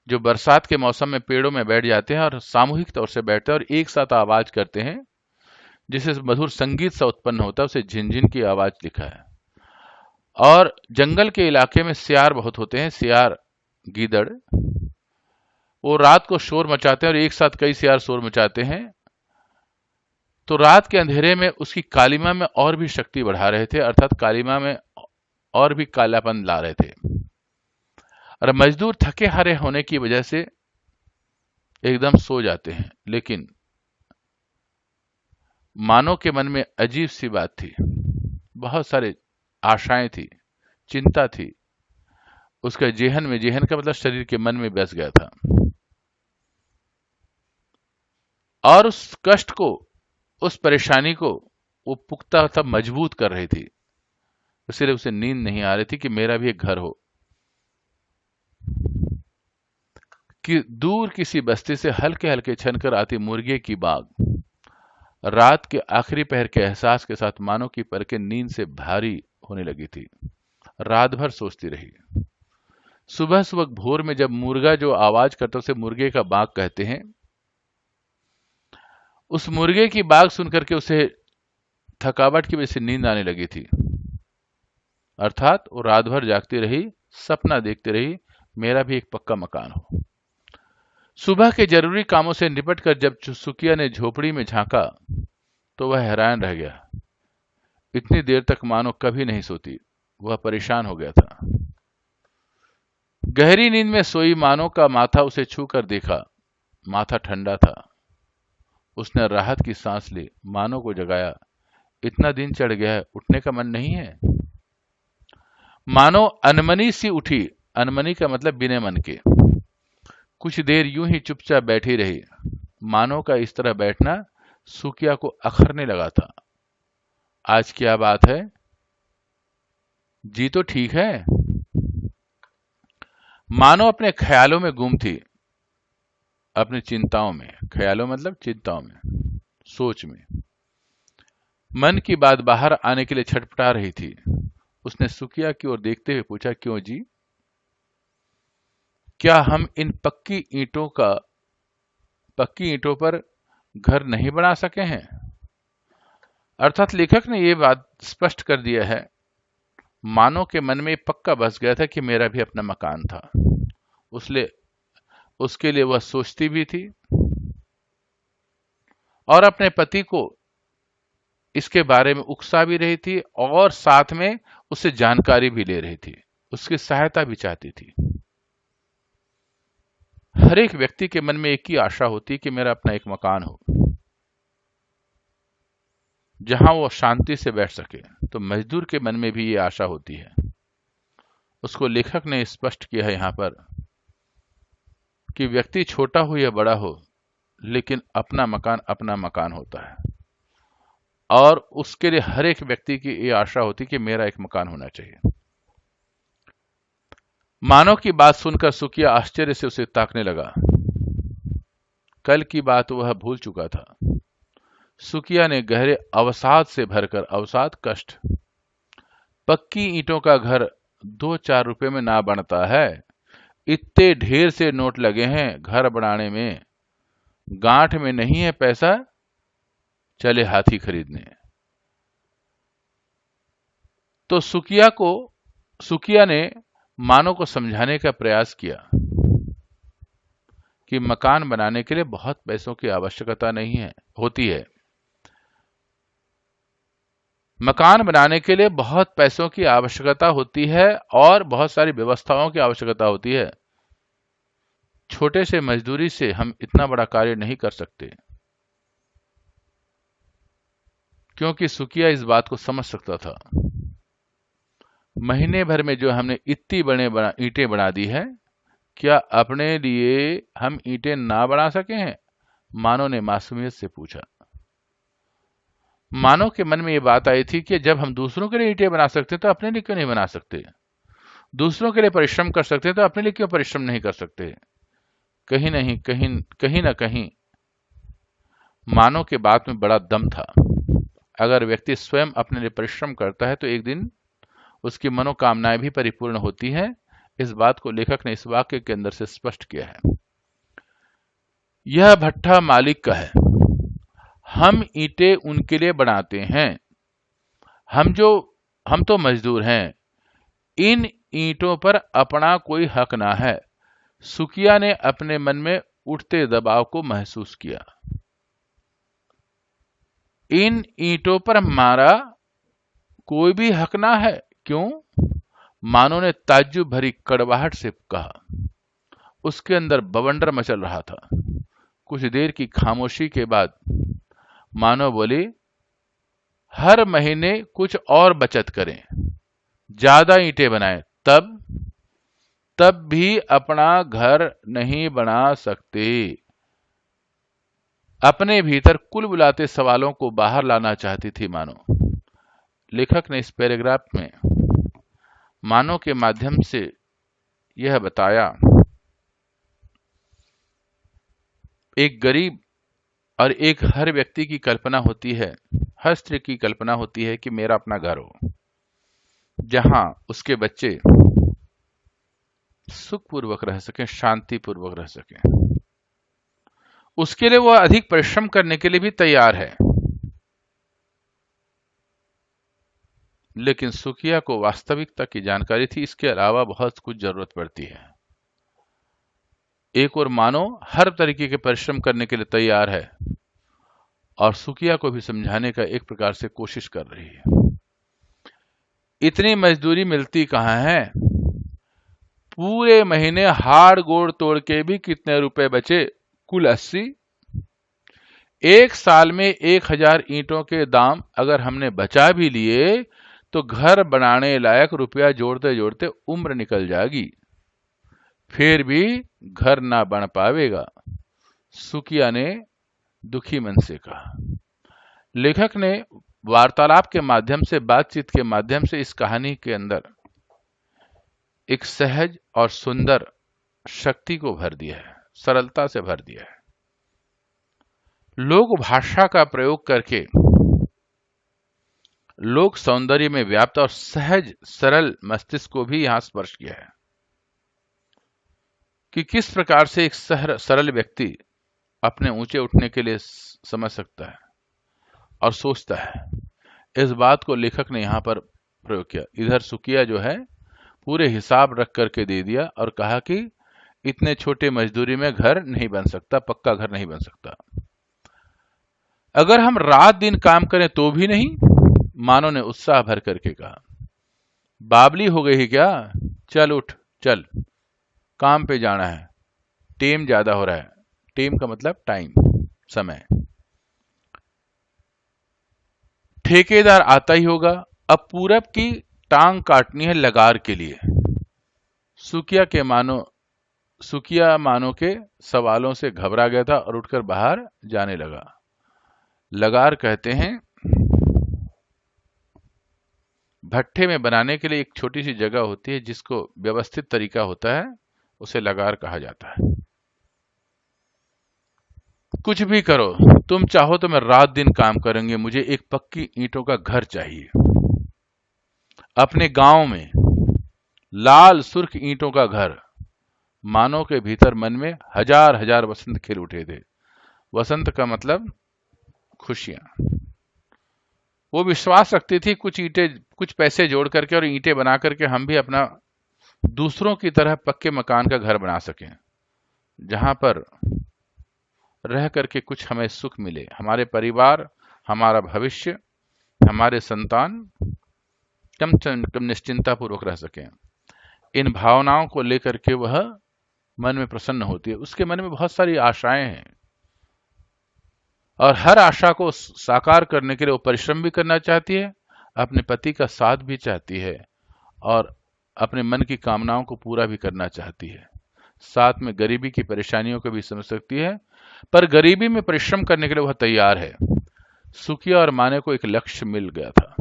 जो बरसात के मौसम में पेड़ों में बैठ जाते हैं और सामूहिक तौर से बैठते हैं और एक साथ आवाज करते हैं, जिससे मधुर संगीत सा उत्पन्न होता है, उसे झिनझिन की आवाज लिखा है। और जंगल के इलाके में सियार बहुत होते हैं, सियार, गीदड़, वो रात को शोर मचाते हैं और एक साथ कई सियार शोर मचाते हैं, तो रात के अंधेरे में उसकी कालिमा में और भी शक्ति बढ़ा रहे थे, अर्थात कालिमा में और भी कालापन ला रहे थे। और मजदूर थके हारे होने की वजह से एकदम सो जाते हैं, लेकिन मानो के मन में अजीब सी बात थी, बहुत सारे आशाएं थी, चिंता थी। उसके जेहन का मतलब शरीर के मन में बस गया था, और उस कष्ट को, उस परेशानी को वो पुख्ता था, मजबूत कर रही थी। इसलिए उसे नींद नहीं आ रही थी कि मेरा भी एक घर हो। कि दूर किसी बस्ती से हल्के हल्के छनकर आती मुर्गे की बाग रात के आखिरी पहर के एहसास के साथ मानो की पलकें नींद से भारी होने लगी थी। रात भर सोचती रही। सुबह सुबह भोर में जब मुर्गा जो आवाज करता उसे मुर्गे का बाग कहते हैं, उस मुर्गे की बाग सुनकर के उसे थकावट की वजह से नींद आने लगी थी। अर्थात वो रात भर जागती रही, सपना देखती रही, मेरा भी एक पक्का मकान हो। सुबह के जरूरी कामों से निपट कर जब सुकिया ने झोपड़ी में झांका तो वह हैरान रह गया। इतनी देर तक मानो कभी नहीं सोती। वह परेशान हो गया था। गहरी नींद में सोई मानो का माथा उसे छू कर देखा। माथा ठंडा था। उसने राहत की सांस ली, मानो को जगाया। इतना दिन चढ़ गया है, उठने का मन नहीं है? मानो अनमनी सी उठी। अनमनी का मतलब बिना मन के। कुछ देर यूं ही चुपचाप बैठी रही। मानो का इस तरह बैठना सुकिया को अखरने लगा था। आज क्या बात है? जी तो ठीक है। मानो अपने ख्यालों में गुम थी। अपनी चिंताओं में, ख्यालों मतलब चिंताओं में, सोच में। मन की बात बाहर आने के लिए छटपटा रही थी। उसने सुकिया की ओर देखते हुए पूछा, क्यों जी? क्या हम इन पक्की ईंटों पर घर नहीं बना सके हैं? अर्थात लेखक ने यह बात स्पष्ट कर दिया है। मानो के मन में पक्का बस गया था कि मेरा भी अपना मकान था। उसके लिए वह सोचती भी थी और अपने पति को इसके बारे में उकसा भी रही थी और साथ में उससे जानकारी भी ले रही थी, उसकी सहायता भी चाहती थी। हर एक व्यक्ति के मन में एक ही आशा होती है कि मेरा अपना एक मकान हो जहां वो शांति से बैठ सके। तो मजदूर के मन में भी ये आशा होती है। उसको लेखक ने स्पष्ट किया है यहां पर कि व्यक्ति छोटा हो या बड़ा हो, लेकिन अपना मकान होता है और उसके लिए हर एक व्यक्ति की ये आशा होती कि मेरा एक मकान होना चाहिए। मानो की बात सुनकर सुकिया आश्चर्य से उसे ताकने लगा। कल की बात वह भूल चुका था। सुकिया ने गहरे अवसाद से भरकर, अवसाद कष्ट, पक्की ईंटों का घर 2-4 रुपए में ना बनता है। इतने ढेर से नोट लगे हैं घर बनाने में, गांठ में नहीं है पैसा, चले हाथी खरीदने। तो सुकिया ने मानो को समझाने का प्रयास किया कि मकान बनाने के लिए बहुत पैसों की आवश्यकता नहीं है होती है। मकान बनाने के लिए बहुत पैसों की आवश्यकता होती है और बहुत सारी व्यवस्थाओं की आवश्यकता होती है। छोटे से मजदूरी से हम इतना बड़ा कार्य नहीं कर सकते। क्योंकि सुकिया इस बात को समझ सकता था। महीने भर में जो हमने इतनी बड़े ईंटें बना दी है, क्या अपने लिए हम ईंटें ना बना सके हैं? मानो ने मासूमियत से पूछा। मानो के मन में ये बात आई थी कि जब हम दूसरों के लिए ईंटें बना सकते तो अपने लिए क्यों नहीं बना सकते? दूसरों के लिए परिश्रम कर सकते तो अपने लिए क्यों परिश्रम नहीं कर सकते? कहीं ना कहीं मानो के बात में बड़ा दम था। अगर व्यक्ति स्वयं अपने लिए परिश्रम करता है तो एक दिन उसकी मनोकामनाएं भी परिपूर्ण होती हैं। इस बात को लेखक ने इस वाक्य के अंदर से स्पष्ट किया है। यह भट्ठा मालिक का है, हम ईंटें उनके लिए बनाते हैं। हम तो मजदूर हैं। इन ईंटों पर अपना कोई हक ना है। सुकिया ने अपने मन में उठते दबाव को महसूस किया। इन ईंटों पर हमारा कोई भी हक ना है? क्यों? मानो ने ताज्जुब भरी कड़वाहट से कहा। उसके अंदर बवंडर मचल रहा था। कुछ देर की खामोशी के बाद मानो बोली, हर महीने कुछ और बचत करें, ज्यादा ईंटें बनाएं, तब भी अपना घर नहीं बना सकते। अपने भीतर कुल बुलाते सवालों को बाहर लाना चाहती थी मानो। लेखक ने इस पैराग्राफ में मानो के माध्यम से यह बताया, एक गरीब और एक हर व्यक्ति की कल्पना होती है, हर स्त्री की कल्पना होती है कि मेरा अपना घर हो जहां उसके बच्चे सुखपूर्वक रह सकें, शांतिपूर्वक रह सकें। उसके लिए वह अधिक परिश्रम करने के लिए भी तैयार है। लेकिन सुकिया को वास्तविकता की जानकारी थी, इसके अलावा बहुत कुछ जरूरत पड़ती है। एक और मानो हर तरीके के परिश्रम करने के लिए तैयार है और सुकिया को भी समझाने का एक प्रकार से कोशिश कर रही है। इतनी मजदूरी मिलती कहाँ है? पूरे महीने हाड़ गोड़ तोड़ के भी कितने रुपए बचे? कुल 80। एक साल में 1000 ईंटों के दाम अगर हमने बचा भी लिए तो घर बनाने लायक रुपया जोड़ते जोड़ते उम्र निकल जाएगी, फिर भी घर ना बन पावेगा, सुकिया ने दुखी मन से कहा। लेखक ने वार्तालाप के माध्यम से, बातचीत के माध्यम से इस कहानी के अंदर एक सहज और सुंदर शक्ति को भर दिया है, सरलता से भर दिया है। लोक भाषा का प्रयोग करके लोक सौंदर्य में व्याप्त और सहज सरल मस्तिष्क को भी यहां स्पर्श किया है कि किस प्रकार से एक सरल व्यक्ति अपने ऊंचे उठने के लिए समझ सकता है और सोचता है। इस बात को लेखक ने यहां पर प्रयोग किया। इधर सुकिया जो है पूरे हिसाब रख करके दे दिया और कहा कि इतने छोटे मजदूरी में घर नहीं बन सकता, पक्का घर नहीं बन सकता। अगर हम रात दिन काम करें तो भी नहीं, मानो ने उत्साह भर करके कहा। बावली हो गई है क्या? चल उठ, चल काम पे जाना है, टेम ज्यादा हो रहा है। टेम का मतलब टाइम, समय। ठेकेदार आता ही होगा, अब पूरब की टांग काटनी है लगार के लिए। सुकिया मानो के सवालों से घबरा गया था और उठकर बाहर जाने लगा। लगार कहते हैं भट्ठे में बनाने के लिए एक छोटी सी जगह होती है जिसको व्यवस्थित तरीका होता है, उसे लगार कहा जाता है। कुछ भी करो, तुम चाहो तो मैं रात दिन काम करेंगे, मुझे एक पक्की ईंटों का घर चाहिए। अपने गांव में लाल सुर्ख ईंटों का घर। मानो के भीतर मन में हजार हजार वसंत खिल उठे थे। वसंत का मतलब खुशियां। वो विश्वास रखती थी कुछ पैसे जोड़ करके और ईंटें बना करके हम भी अपना दूसरों की तरह पक्के मकान का घर बना सकें, जहां पर रह करके कुछ हमें सुख मिले, हमारे परिवार, हमारा भविष्य, हमारे संतान कम निश्चिंता पूर्वक रह सकें। इन भावनाओं को लेकर के वह मन में प्रसन्न होती है। उसके मन में बहुत सारी आशाएं हैं और हर आशा को साकार करने के लिए वो परिश्रम भी करना चाहती है, अपने पति का साथ भी चाहती है और अपने मन की कामनाओं को पूरा भी करना चाहती है। साथ में गरीबी की परेशानियों को भी समझ सकती है, पर गरीबी में परिश्रम करने के लिए वह तैयार है। सुकिया और माने को एक लक्ष्य मिल गया था,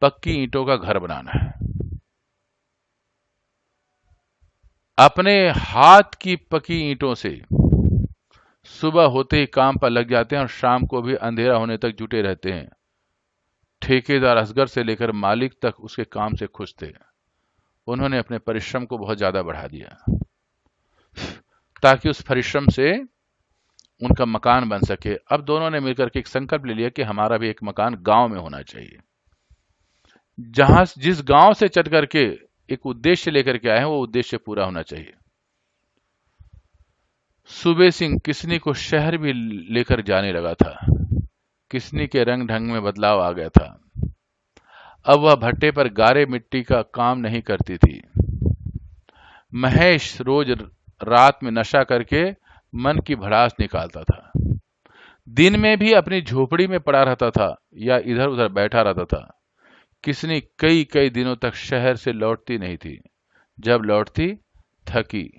पक्की ईंटों का घर बनाना है। अपने हाथ की पकी ईंटों से सुबह होते ही काम पर लग जाते हैं और शाम को भी अंधेरा होने तक जुटे रहते हैं। ठेकेदार असगर से लेकर मालिक तक उसके काम से खुश थे। उन्होंने अपने परिश्रम को बहुत ज्यादा बढ़ा दिया ताकि उस परिश्रम से उनका मकान बन सके। अब दोनों ने मिलकर के एक संकल्प ले लिया कि हमारा भी एक मकान गांव में होना चाहिए। जिस गांव से चल करके एक उद्देश्य लेकर के आए हैं, वो उद्देश्य पूरा होना चाहिए। सूबे सिंह किसनी को शहर भी लेकर जाने लगा था। किसनी के रंग ढंग में बदलाव आ गया था। अब वह भट्टे पर गारे मिट्टी का काम नहीं करती थी। महेश रोज रात में नशा करके मन की भड़ास निकालता था। दिन में भी अपनी झोपड़ी में पड़ा रहता था या इधर उधर बैठा रहता था। किसनी कई कई दिनों तक शहर से लौटती नहीं थी। जब लौटती, थकी,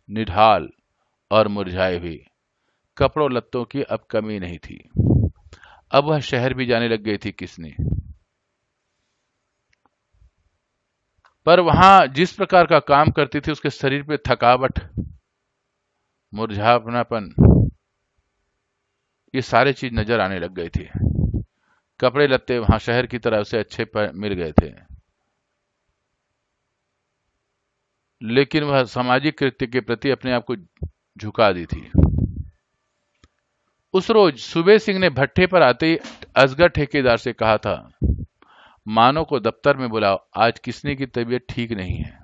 निढाल और मुरझाई हुई। कपड़ों लत्तों की अब कमी नहीं थी। अब वह शहर भी जाने लग गई थी किसनी। पर वहां जिस प्रकार का काम करती थी, उसके शरीर पे थकावट, मुरझापनापन, ये सारे चीज नजर आने लग गई थी। कपड़े लत्ते वहां शहर की तरह उसे अच्छे मिल गए थे, लेकिन वह सामाजिक कृत्य के प्रति अपने आप को झुका दी थी। उस रोज सूबे सिंह ने भट्टे पर आते ही असगर ठेकेदार से कहा था, मानो को दफ्तर में बुलाओ, आज किसने की तबीयत ठीक नहीं है।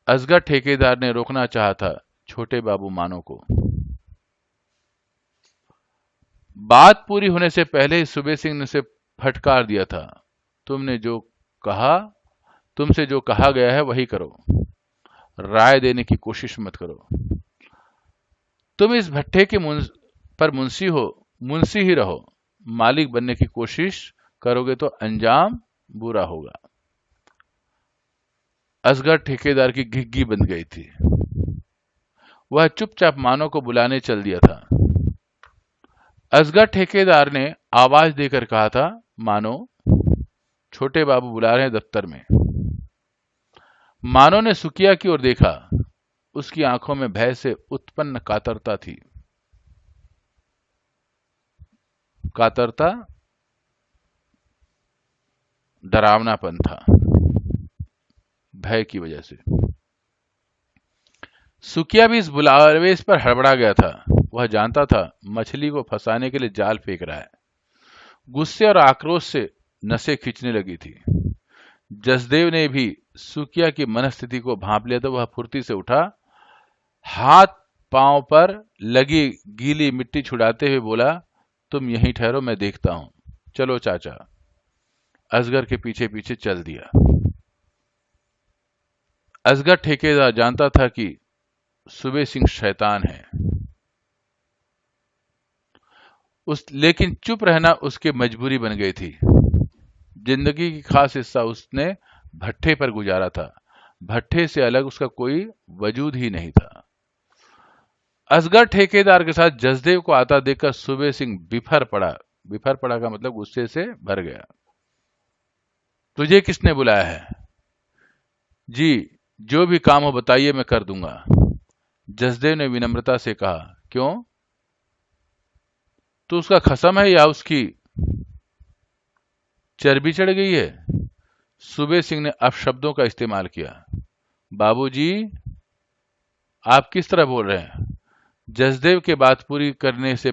असगर ठेकेदार ने रोकना चाहा था छोटे बाबू मानो को। बात पूरी होने से पहले ही सूबे सिंह ने उसे फटकार दिया था, तुमने जो कहा तुमसे जो कहा गया है वही करो, राय देने की कोशिश मत करो। तुम इस भट्ठे के पर मुंशी हो, मुंशी ही रहो, मालिक बनने की कोशिश करोगे तो अंजाम बुरा होगा। असगर ठेकेदार की घिग्गी बंध गई थी। वह चुपचाप मानो को बुलाने चल दिया था। असगर ठेकेदार ने आवाज देकर कहा था, मानो, छोटे बाबू बुला रहे हैं दफ्तर में। मानो ने सुकिया की ओर देखा। उसकी आंखों में भय से उत्पन्न कातरता थी। कातरता, डरावनापन था, भय की वजह से। सुकिया भी इस बुलावे पर हड़बड़ा गया था। वह जानता था मछली को फंसाने के लिए जाल फेंक रहा है। गुस्से और आक्रोश से नसें खींचने लगी थी। जसदेव ने भी सुकिया की मनस्थिति को भांप लिया तो वह फुर्ती से उठा, हाथ पांव पर लगी गीली मिट्टी छुड़ाते हुए बोला, तुम यहीं ठहरो, मैं देखता हूं। चलो चाचा। असगर के पीछे पीछे चल दिया। असगर ठेकेदार जानता था कि सूबे सिंह शैतान है, लेकिन चुप रहना उसकी मजबूरी बन गई थी। जिंदगी की खास हिस्सा उसने भट्ठे पर गुजारा था। भट्ठे से अलग उसका कोई वजूद ही नहीं था। असगर ठेकेदार के साथ जसदेव को आता देखकर सूबे सिंह बिफर पड़ा। बिफर पड़ा का मतलब गुस्से से भर गया। तुझे किसने बुलाया है? जी, जो भी काम हो बताइए, मैं कर दूंगा। जसदेव ने विनम्रता से कहा। क्यों? तो उसका खसम है या उसकी चर्बी चढ़ गई है? सूबे सिंह ने अपशब्दों का इस्तेमाल किया। बाबूजी, आप किस तरह बोल रहे हैं? जसदेव के बात पूरी करने से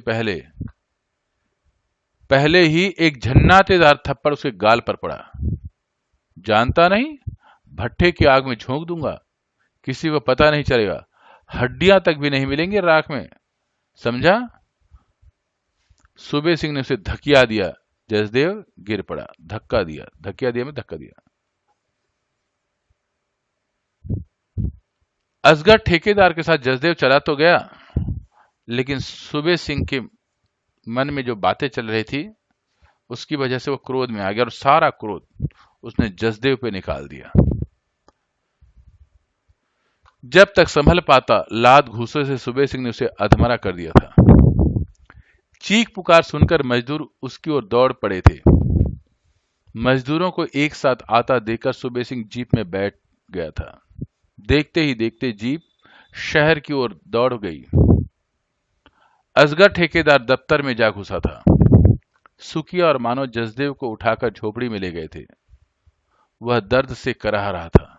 पहले ही एक झन्नातेदार थप्पड़ उसके गाल पर पड़ा। जानता नहीं, भट्ठे की आग में झोंक दूंगा, किसी को पता नहीं चलेगा, हड्डियां तक भी नहीं मिलेंगी राख में, समझा? सूबे सिंह ने उसे धकिया दिया। जसदेव गिर पड़ा। धक्का दिया, धक्का दिया में धक्का दिया। असगर ठेकेदार के साथ जसदेव चला तो गया, लेकिन सूबे सिंह के मन में जो बातें चल रही थी उसकी वजह से वो क्रोध में आ गया और सारा क्रोध उसने जसदेव पे निकाल दिया। जब तक संभल पाता लात घूंसे से सूबे सिंह ने उसे अधमरा कर दिया था। चीख पुकार सुनकर मजदूर उसकी ओर दौड़ पड़े थे। मजदूरों को एक साथ आता देखकर सूबे सिंह जीप में बैठ गया था। देखते ही देखते जीप शहर की ओर दौड़ गई। असगर ठेकेदार दफ्तर में जा घुसा था। सुकिया और मानो जसदेव को उठाकर झोपड़ी में ले गए थे। वह दर्द से कराह रहा था।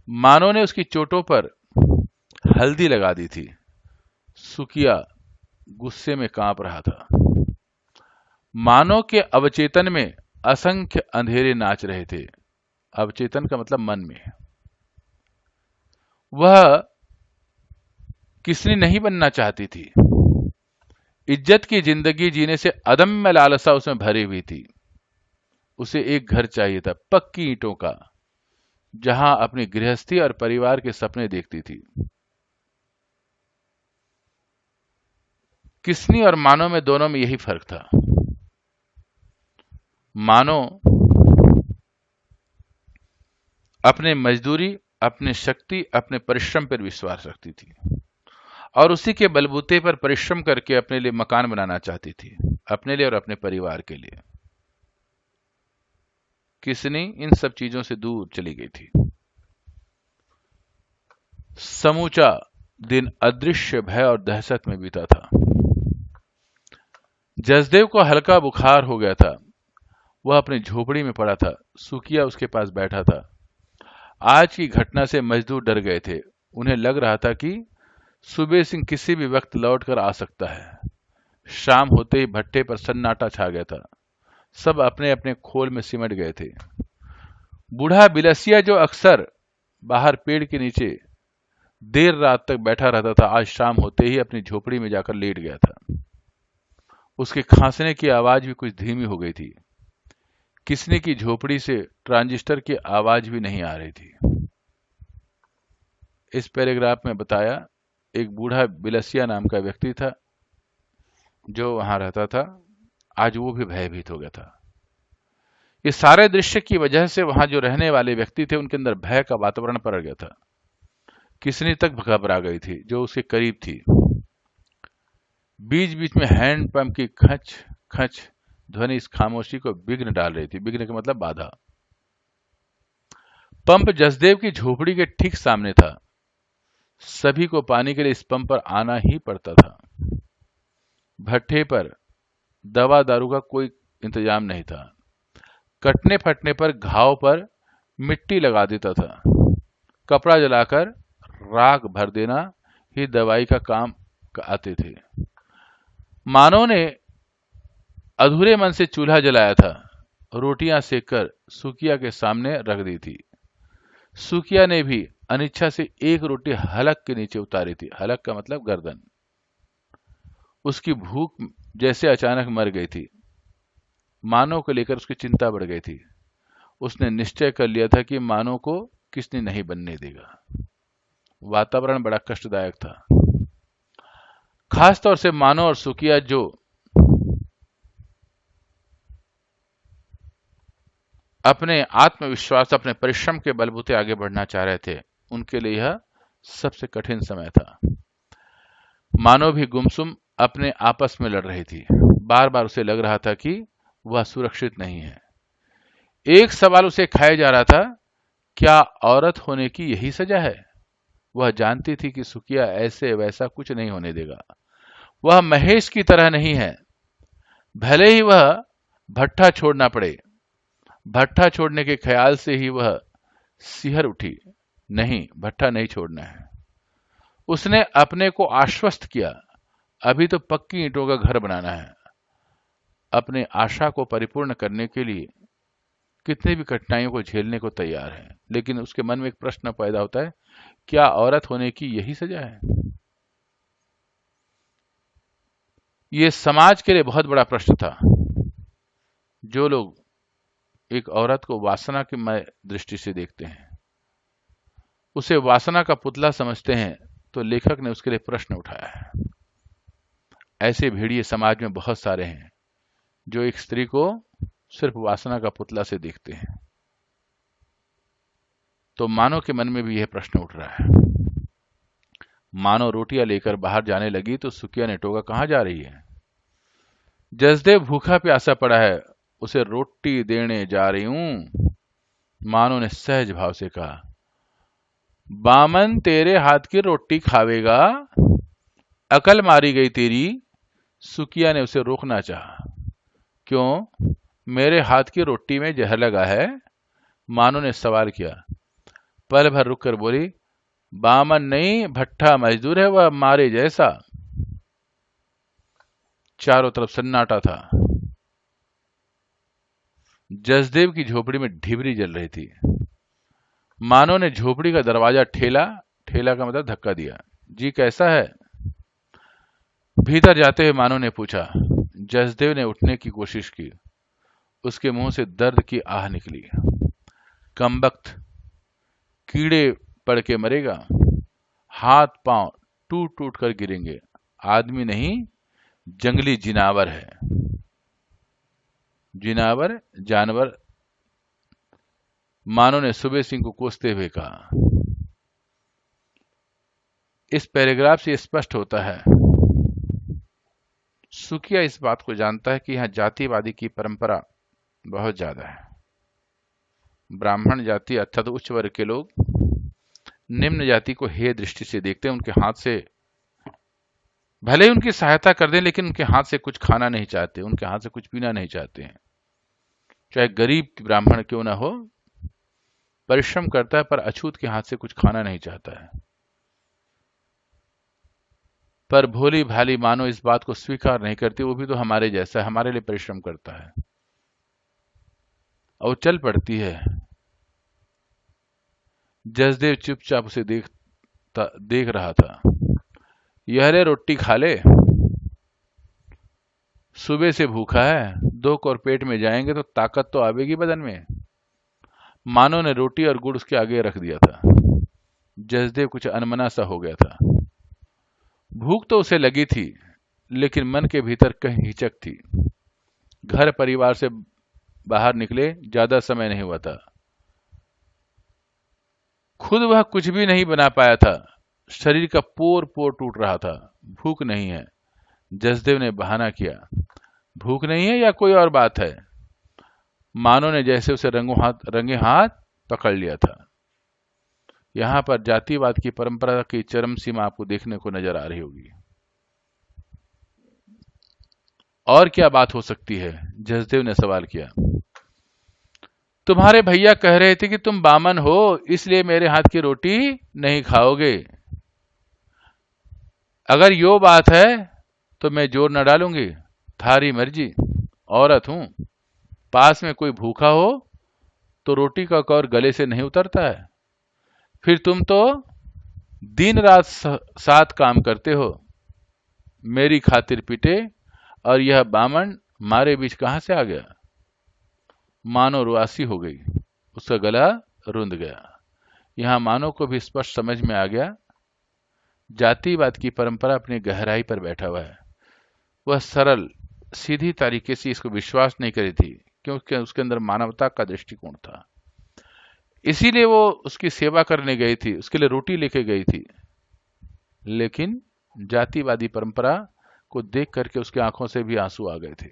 मानो ने उसकी चोटों पर हल्दी लगा दी थी। सुकिया गुस्से में कांप रहा था। मानो के अवचेतन में असंख्य अंधेरे नाच रहे थे। अवचेतन का मतलब मन में। वह किसने नहीं बनना चाहती थी। इज्जत की जिंदगी जीने से अदम्य लालसा उसमें भरी हुई थी। उसे एक घर चाहिए था, पक्की ईंटों का, जहां अपनी गृहस्थी और परिवार के सपने देखती थी। किसनी और मानो में दोनों में यही फर्क था। मानो अपने मजदूरी, अपने शक्ति, अपने परिश्रम पर विश्वास रखती थी और उसी के बलबूते पर परिश्रम करके अपने लिए मकान बनाना चाहती थी, अपने लिए और अपने परिवार के लिए। किसनी इन सब चीजों से दूर चली गई थी। समूचा दिन अदृश्य भय और दहशत में बीता था। जसदेव को हल्का बुखार हो गया था। वह अपनी झोपड़ी में पड़ा था। सुकिया उसके पास बैठा था। आज की घटना से मजदूर डर गए थे। उन्हें लग रहा था कि सूबे सिंह किसी भी वक्त लौटकर आ सकता है। शाम होते ही भट्टे पर सन्नाटा छा गया था। सब अपने अपने खोल में सिमट गए थे। बूढ़ा बिलसिया, जो अक्सर बाहर पेड़ के नीचे देर रात तक बैठा रहता था, आज शाम होते ही अपनी झोपड़ी में जाकर लेट गया था। उसके खांसने की आवाज भी कुछ धीमी हो गई थी। किसने की झोपड़ी से ट्रांजिस्टर की आवाज भी नहीं आ रही थी। इस पैराग्राफ में बताया एक बूढ़ा बिलसिया नाम का व्यक्ति था जो वहां रहता था। आज वो भी भयभीत हो गया था। इस सारे दृश्य की वजह से वहां जो रहने वाले व्यक्ति थे उनके अंदर भय का वातावरण पड़ गया था। किसनी तक घबरा गई थी जो उसके करीब थी। बीच बीच में हैंड पंप की खच खच ध्वनि इस खामोशी को विघ्न डाल रही थी। विघ्न का मतलब बाधा। पंप जसदेव की झोपड़ी के ठीक सामने था। सभी को पानी के लिए इस पंप पर आना ही पड़ता था। भट्ठे पर दवा दारू का कोई इंतजाम नहीं था। कटने फटने पर घाव पर मिट्टी लगा देता था। कपड़ा जलाकर राख भर देना ही दवाई का काम आते थे। मानव ने अधूरे मन से चूल्हा जलाया था। रोटियां सेककर सुकिया के सामने रख दी थी। सुकिया ने भी अनिच्छा से एक रोटी हलक के नीचे उतारी थी। हलक का मतलब गर्दन। उसकी भूख जैसे अचानक मर गई थी। मानव को लेकर उसकी चिंता बढ़ गई थी। उसने निश्चय कर लिया था कि मानव को किसने नहीं बनने देगा। वातावरण बड़ा कष्टदायक था। खासतौर से मानव और सुकिया जो अपने आत्मविश्वास, अपने परिश्रम के बलबूते आगे बढ़ना चाह रहे थे, उनके लिए यह सबसे कठिन समय था। मानव भी गुमसुम अपने आपस में लड़ रही थी। बार बार उसे लग रहा था कि वह सुरक्षित नहीं है। एक सवाल उसे खाया जा रहा था, क्या औरत होने की यही सजा है? वह जानती थी कि सुकिया ऐसे वैसा कुछ नहीं होने देगा। वह महेश की तरह नहीं है। भले ही वह भट्ठा छोड़ना पड़े। भट्ठा छोड़ने के ख्याल से ही वह सिहर उठी। नहीं, भट्ठा नहीं छोड़ना है। उसने अपने को आश्वस्त किया, अभी तो पक्की ईंटों का घर बनाना है। अपने आशा को परिपूर्ण करने के लिए कितनी भी कठिनाइयों को झेलने को तैयार है। लेकिन उसके मन में एक प्रश्न पैदा होता है, क्या औरत होने की यही सजा है? यह समाज के लिए बहुत बड़ा प्रश्न था। जो लोग एक औरत को वासना की मय दृष्टि से देखते हैं, उसे वासना का पुतला समझते हैं, तो लेखक ने उसके लिए प्रश्न उठाया है। ऐसे भेड़िए समाज में बहुत सारे हैं जो एक स्त्री को सिर्फ वासना का पुतला से देखते हैं। तो मानव के मन में भी यह प्रश्न उठ रहा है। मानव रोटियां लेकर बाहर जाने लगी तो सुकिया ने टोका, कहां जा रही है? जसदेव भूखा प्यासा पड़ा है, उसे रोटी देने जा रही हूं। मानव ने सहज भाव से कहा, बामन तेरे हाथ की रोटी खावेगा? अकल मारी गई तेरी। सुकिया ने उसे रोकना चाहा। क्यों, मेरे हाथ की रोटी में जहर लगा है? मानव ने सवाल किया। पल भर रुककर बोली, बामन नहीं, भट्ठा मजदूर है वह, मारे जैसा। चारों तरफ सन्नाटा था। जसदेव की झोपड़ी में ढिबरी जल रही थी। मानव ने झोपड़ी का दरवाजा ठेला, ठेला का मतलब धक्का दिया। जी कैसा है? भीतर जाते हुए मानव ने पूछा। जसदेव ने उठने की कोशिश की। उसके मुंह से दर्द की आह निकली। कमबख्त, कीड़े पड़ के मरेगा। हाथ पांव टूट टूट कर गिरेंगे। आदमी नहीं, जंगली जिनावर है। जिनावर, जानवर। मानव ने सुबह सिंह को कोसते हुए कहा। इस पैराग्राफ से स्पष्ट होता है, सुकिया इस बात को जानता है कि यहां जातिवादी की परंपरा बहुत ज्यादा है। ब्राह्मण जाति अर्थात उच्च वर्ग के लोग निम्न जाति को हेय दृष्टि से देखते हैं। उनके हाथ से भले ही उनकी सहायता कर दें, लेकिन उनके हाथ से कुछ खाना नहीं चाहते, उनके हाथ से कुछ पीना नहीं चाहते हैं। चाहे गरीब ब्राह्मण क्यों ना हो, परिश्रम करता है पर अछूत के हाथ से कुछ खाना नहीं चाहता है। पर भोली भाली मानो इस बात को स्वीकार नहीं करती। वो भी तो हमारे जैसा है, हमारे लिए परिश्रम करता है और चल पड़ती है। जसदेव चुपचाप उसे देख रहा था। यह ले रोटी खा ले, सुबह से भूखा है, 2 कौर पेट में जाएंगे तो ताकत तो आवेगी बदन में। मानो ने रोटी और गुड़ उसके आगे रख दिया था। जसदेव कुछ अनमना सा हो गया था। भूख तो उसे लगी थी, लेकिन मन के भीतर कहीं हिचक थी। घर परिवार से बाहर निकले ज्यादा समय नहीं हुआ था। खुद वह कुछ भी नहीं बना पाया था। शरीर का पोर पोर टूट रहा था। भूख नहीं है, जसदेव ने बहाना किया। भूख नहीं है या कोई और बात है? मानो ने जैसे उसे रंगे हाथ पकड़ लिया था। यहां पर जातिवाद की परंपरा की चरम सीमा आपको देखने को नजर आ रही होगी। और क्या बात हो सकती है? जसदेव ने सवाल किया। तुम्हारे भैया कह रहे थे कि तुम बामन हो, इसलिए मेरे हाथ की रोटी नहीं खाओगे। अगर यो बात है तो मैं जोर न डालूंगी, थारी मर्जी। औरत हूं, पास में कोई भूखा हो तो रोटी का कौर गले से नहीं उतरता है। फिर तुम तो दिन रात साथ काम करते हो, मेरी खातिर पिटे, और यह बामन मारे बीच कहां से आ गया? मानो रुआसी हो गई, उसका गला रुंध गया। यहां मानो को भी स्पष्ट समझ में आ गया, जातिवाद की परंपरा अपनी गहराई पर बैठा हुआ है। वह सरल सीधी तरीके से इसको विश्वास नहीं करी थी, क्योंकि उसके अंदर मानवता का दृष्टिकोण था। इसीलिए वो उसकी सेवा करने गई थी, उसके लिए रोटी लेके गई थी। लेकिन जातिवादी परंपरा को देख करके उसकी आंखों से भी आंसू आ गए थे।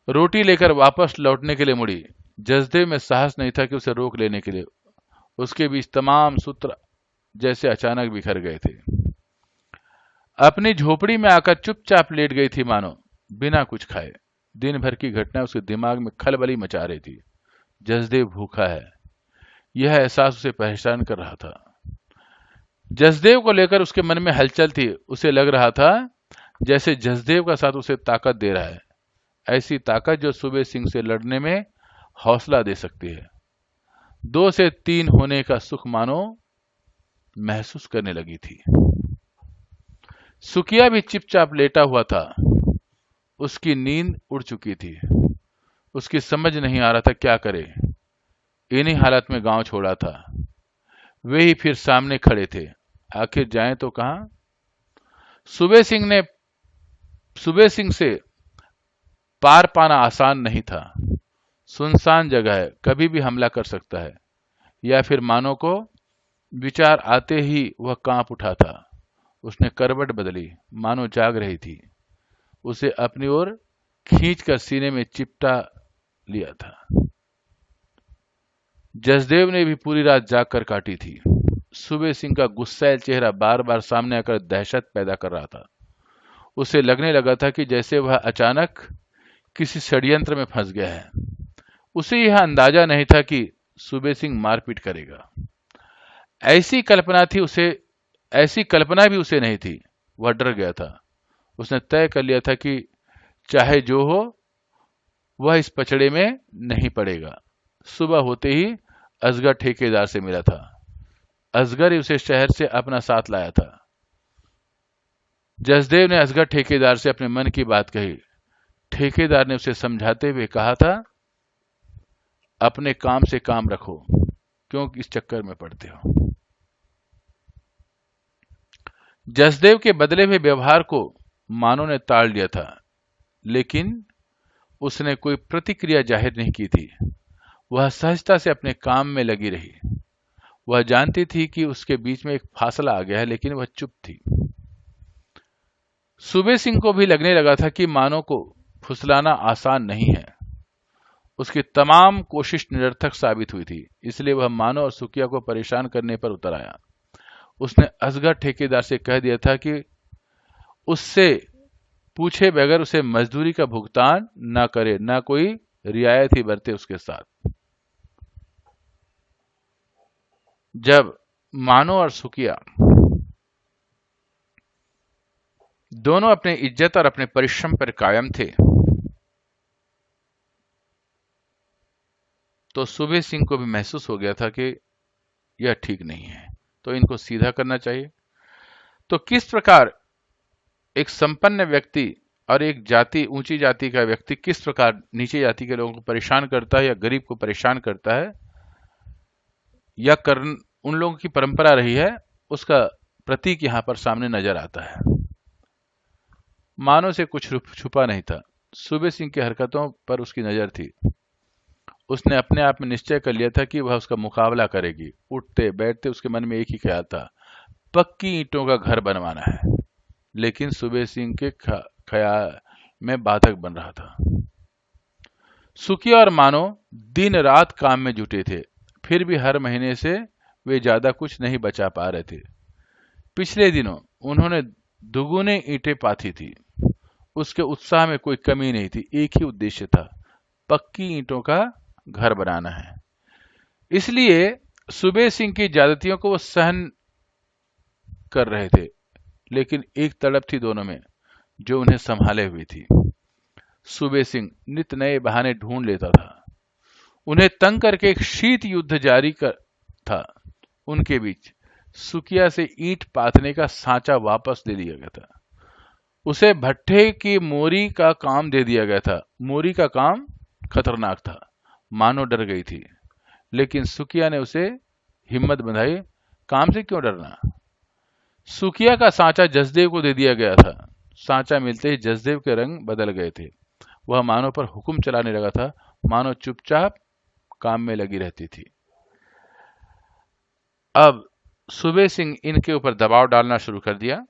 रोटी लेकर वापस लौटने के लिए मुड़ी। जसदेव में साहस नहीं था कि उसे रोक लेने के लिए। उसके बीच तमाम सूत्र जैसे अचानक बिखर गए थे। अपनी झोपड़ी में आकर चुपचाप लेट गई थी मानो, बिना कुछ खाए। दिन भर की घटना उसके दिमाग में खलबली मचा रही थी। जसदेव भूखा है, यह एहसास उसे परेशान कर रहा था। जसदेव को लेकर उसके मन में हलचल थी। उसे लग रहा था जैसे जसदेव का साथ उसे ताकत दे रहा है, ऐसी ताकत जो सूबे सिंह से लड़ने में हौसला दे सकती है। 2 से 3 होने का सुख मानो महसूस करने लगी थी। सुकिया भी चुपचाप लेटा हुआ था। उसकी नींद उड़ चुकी थी। उसकी समझ नहीं आ रहा था क्या करे। इन्हीं हालत में गांव छोड़ा था। वे ही फिर सामने खड़े थे। आखिर जाएं तो कहां? सूबे सिंह से पार पाना आसान नहीं था। सुनसान जगह है, कभी भी हमला कर सकता है। या फिर मानो को विचार आते ही वह कांप उठा था। उसने करवट बदली, मानो जाग रही थी। उसे अपनी ओर खींचकर सीने में चिपटा लिया था। जसदेव ने भी पूरी रात जागकर काटी थी। सूबे सिंह का गुस्सैल चेहरा बार बार सामने आकर दहशत पैदा कर रहा था। उसे लगने लगा था कि जैसे वह अचानक किसी षड्यंत्र में फंस गया है। उसे यह अंदाजा नहीं था कि सूबे सिंह मारपीट करेगा। ऐसी कल्पना भी उसे नहीं थी। वह डर गया था। उसने तय कर लिया था कि चाहे जो हो, वह इस पचड़े में नहीं पड़ेगा। सुबह होते ही असगर ठेकेदार से मिला था। असगर ही उसे शहर से अपना साथ लाया था। जसदेव ने असगर ठेकेदार से अपने मन की बात कही। ठेकेदार ने उसे समझाते हुए कहा था, अपने काम से काम रखो, क्यों इस चक्कर में पड़ते हो। जसदेव के बदले हुए व्यवहार को मानो ने टाल दिया था, लेकिन उसने कोई प्रतिक्रिया जाहिर नहीं की थी। वह सहजता से अपने काम में लगी रही। वह जानती थी कि उसके बीच में एक फासला आ गया है, लेकिन वह चुप थी। सूबे सिंह को भी लगने लगा था कि मानो को फुसलाना आसान नहीं है। उसकी तमाम कोशिश निरर्थक साबित हुई थी। इसलिए वह मानो और सुकिया को परेशान करने पर उतर आया। उसने असगर ठेकेदार से कह दिया था कि उससे पूछे बगैर उसे मजदूरी का भुगतान न करे, न कोई रियायत ही बरते उसके साथ। जब मानो और सुकिया दोनों अपने इज्जत और अपने परिश्रम पर कायम थे, तो सूबे सिंह को भी महसूस हो गया था कि यह ठीक नहीं है, तो इनको सीधा करना चाहिए। तो किस प्रकार एक संपन्न व्यक्ति और एक जाति, ऊंची जाति का व्यक्ति किस प्रकार नीचे जाति के लोगों को परेशान करता है या गरीब को परेशान करता है, या उन लोगों की परंपरा रही है, उसका प्रतीक यहां पर सामने नजर आता है। मानो से कुछ छुपा नहीं था, सूबे सिंह की हरकतों पर उसकी नजर थी। उसने अपने आप में निश्चय कर लिया था कि वह उसका मुकाबला करेगी। उठते बैठते उसके मन में एक ही ख्याल था, पक्की ईंटों का घर बनवाना है। लेकिन सूबे सिंह के ख्याल में बाधक बन रहा था। सुखिया और मानो दिन रात काम में जुटे थे, फिर भी हर महीने से वे ज्यादा कुछ नहीं बचा पा रहे थे। पिछले दिनों उन्होंने दुगुने ईंटें पाथी थी। उसके उत्साह में कोई कमी नहीं थी, एक ही उद्देश्य था, पक्की ईंटों का घर बनाना है। इसलिए सूबे सिंह की ज्यादतियों को वो सहन कर रहे थे, लेकिन एक तड़प थी दोनों में जो उन्हें संभाले हुई थी। सूबे सिंह नित नए बहाने ढूंढ लेता था। उन्हें तंग करके एक शीत युद्ध जारी था। उनके बीच सुकिया से ईंट पाथने का सांचा वापस ले लिया गया था। उसे भट्ठे की मोरी का काम दे दिया गया था। मोरी का काम खतरनाक था, मानो डर गई थी, लेकिन सुकिया ने उसे हिम्मत बंधाई। काम से क्यों डरना। सुकिया का सांचा जसदेव को दे दिया गया था। सांचा मिलते ही जसदेव के रंग बदल गए थे। वह मानो पर हुक्म चलाने लगा था, मानो चुपचाप काम में लगी रहती थी। अब सूबे सिंह इनके ऊपर दबाव डालना शुरू कर दिया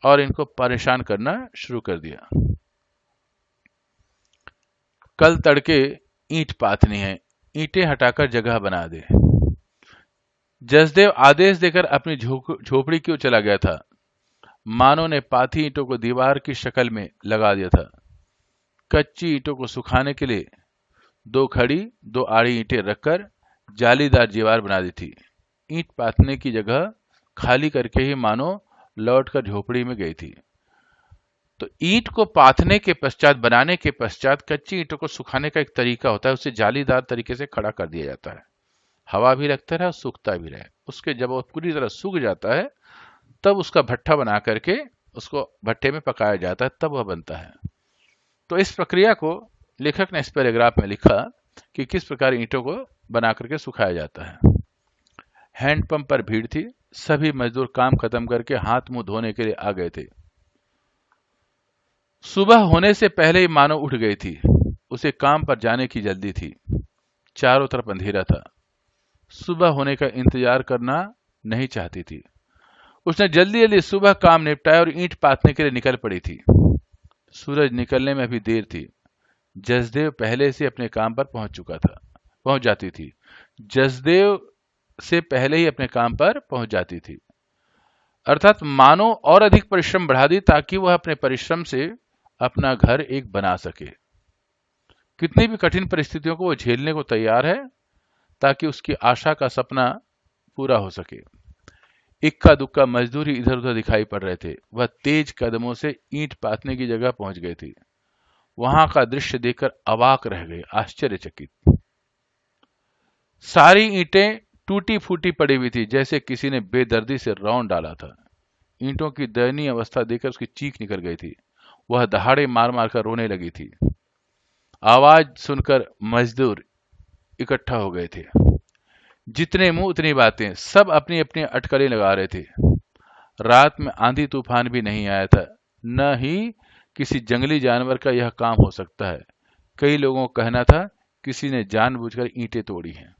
और इनको परेशान करना शुरू कर दिया। कल तड़के ईंट पाथनी है, ईंटें हटाकर जगह बना दे। जसदेव आदेश देकर अपनी झोपड़ी की ओर चला गया था। मानो ने पाथी ईंटों को दीवार की शक्ल में लगा दिया था। कच्ची ईंटों को सुखाने के लिए 2 खड़ी 2 आड़ी ईंटें रखकर जालीदार दीवार बना दी थी। ईंट पाथने की जगह खाली करके ही मानो लौटकर झोपड़ी में गई थी। तो ईंट को पाथने के पश्चात, बनाने के पश्चात कच्ची ईंटों को सुखाने का एक तरीका होता है, उसे जालीदार तरीके से खड़ा कर दिया जाता है, हवा भी लगता रहे और सूखता भी रहे। उसके जब वो पूरी तरह सूख जाता है तब उसका भट्ठा बना करके उसको भट्ठे में पकाया जाता है, तब वह बनता है। तो इस प्रक्रिया को लेखक ने इस पैराग्राफ में लिखा कि किस प्रकार ईंटों को बना करके सुखाया जाता है। हैंडपंप पर भीड़ थी। सभी मजदूर काम खत्म करके हाथ मुंह धोने के लिए आ गए थे। सुबह होने से पहले ही मानो उठ गई थी। उसे काम पर जाने की जल्दी थी। चारों तरफ अंधेरा था। सुबह होने का इंतजार करना नहीं चाहती थी। उसने जल्दी जल्दी सुबह काम निपटाया और ईंट पाथने के लिए निकल पड़ी थी। सूरज निकलने में अभी देर थी। जसदेव पहले से अपने काम पर पहुंच जाती थी। जसदेव से पहले ही अपने काम पर पहुंच जाती थी, अर्थात मानो और अधिक परिश्रम बढ़ा दी ताकि वह अपने परिश्रम से अपना घर एक बना सके। कितनी भी कठिन परिस्थितियों को वो झेलने को तैयार है ताकि उसकी आशा का सपना पूरा हो सके। इक्का दुक्का मजदूर ही इधर उधर दिखाई पड़ रहे थे। वह तेज कदमों से ईंट पाथने की जगह पहुंच गई थी। वहां का दृश्य देखकर अवाक रह गए, आश्चर्यचकित। सारी ईंटें टूटी फूटी पड़ी हुई थी, जैसे किसी ने बेदर्दी से रौंद डाला था। ईंटों की दयनीय अवस्था देखकर उसकी चीख निकल गई थी। वह दहाड़े मार मार कर रोने लगी थी। आवाज सुनकर मजदूर इकट्ठा हो गए थे। जितने मुंह उतनी बातें, सब अपनी अपनी अटकलें लगा रहे थे। रात में आंधी तूफान भी नहीं आया था, न ही किसी जंगली जानवर का यह काम हो सकता है। कई लोगों को कहना था किसी ने जानबूझकर ईंटें तोड़ी हैं।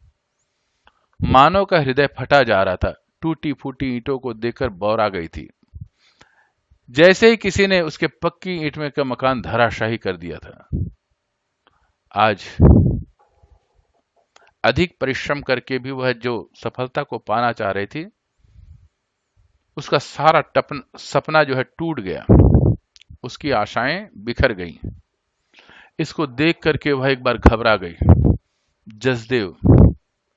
मानव का हृदय फटा जा रहा था। टूटी फूटी ईंटों को देखकर बौरा गई थी, जैसे ही किसी ने उसके पक्की ईंट में का मकान धराशाही कर दिया था। आज अधिक परिश्रम करके भी वह जो सफलता को पाना चाह रही थी, उसका सारा सपना जो है टूट गया। उसकी आशाएं बिखर गईं। इसको देख करके वह एक बार घबरा गई। जसदेव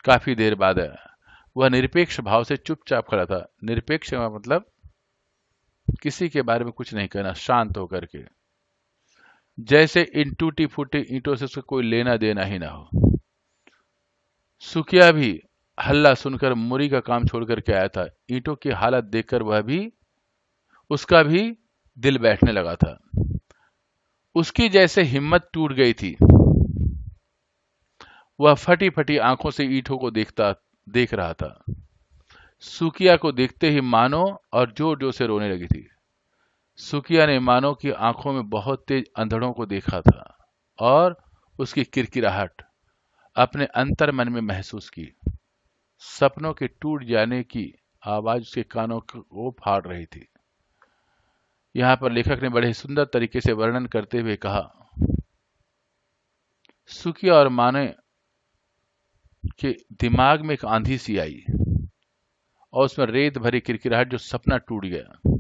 काफी देर बाद आया। वह निरपेक्ष भाव से चुपचाप खड़ा था। निरपेक्ष का मतलब किसी के बारे में कुछ नहीं कहना, शांत होकर के, जैसे इन टूटी फूटी ईंटों से उसका कोई लेना देना ही ना हो। सुकिया भी हल्ला सुनकर मुरी का काम छोड़ करके आया था। ईंटों की हालत देखकर उसका भी दिल बैठने लगा था। उसकी जैसे हिम्मत टूट गई थी। वह फटी फटी आंखों से ईंटों को देख रहा था। सुकिया को देखते ही मानो और जोर जोर से रोने लगी थी। सुकिया ने मानो की आंखों में बहुत तेज अंधड़ों को देखा था और उसकी किरकिराहट अपने अंतर मन में महसूस की। सपनों के टूट जाने की आवाज उसके कानों को फाड़ रही थी। यहाँ पर लेखक ने बड़े सुंदर तरीके से वर्णन करते हुए कहा, सुकिया और माने के दिमाग में एक आंधी सी आई और उसमें रेत भरी किरकिराहट, जो सपना टूट गया।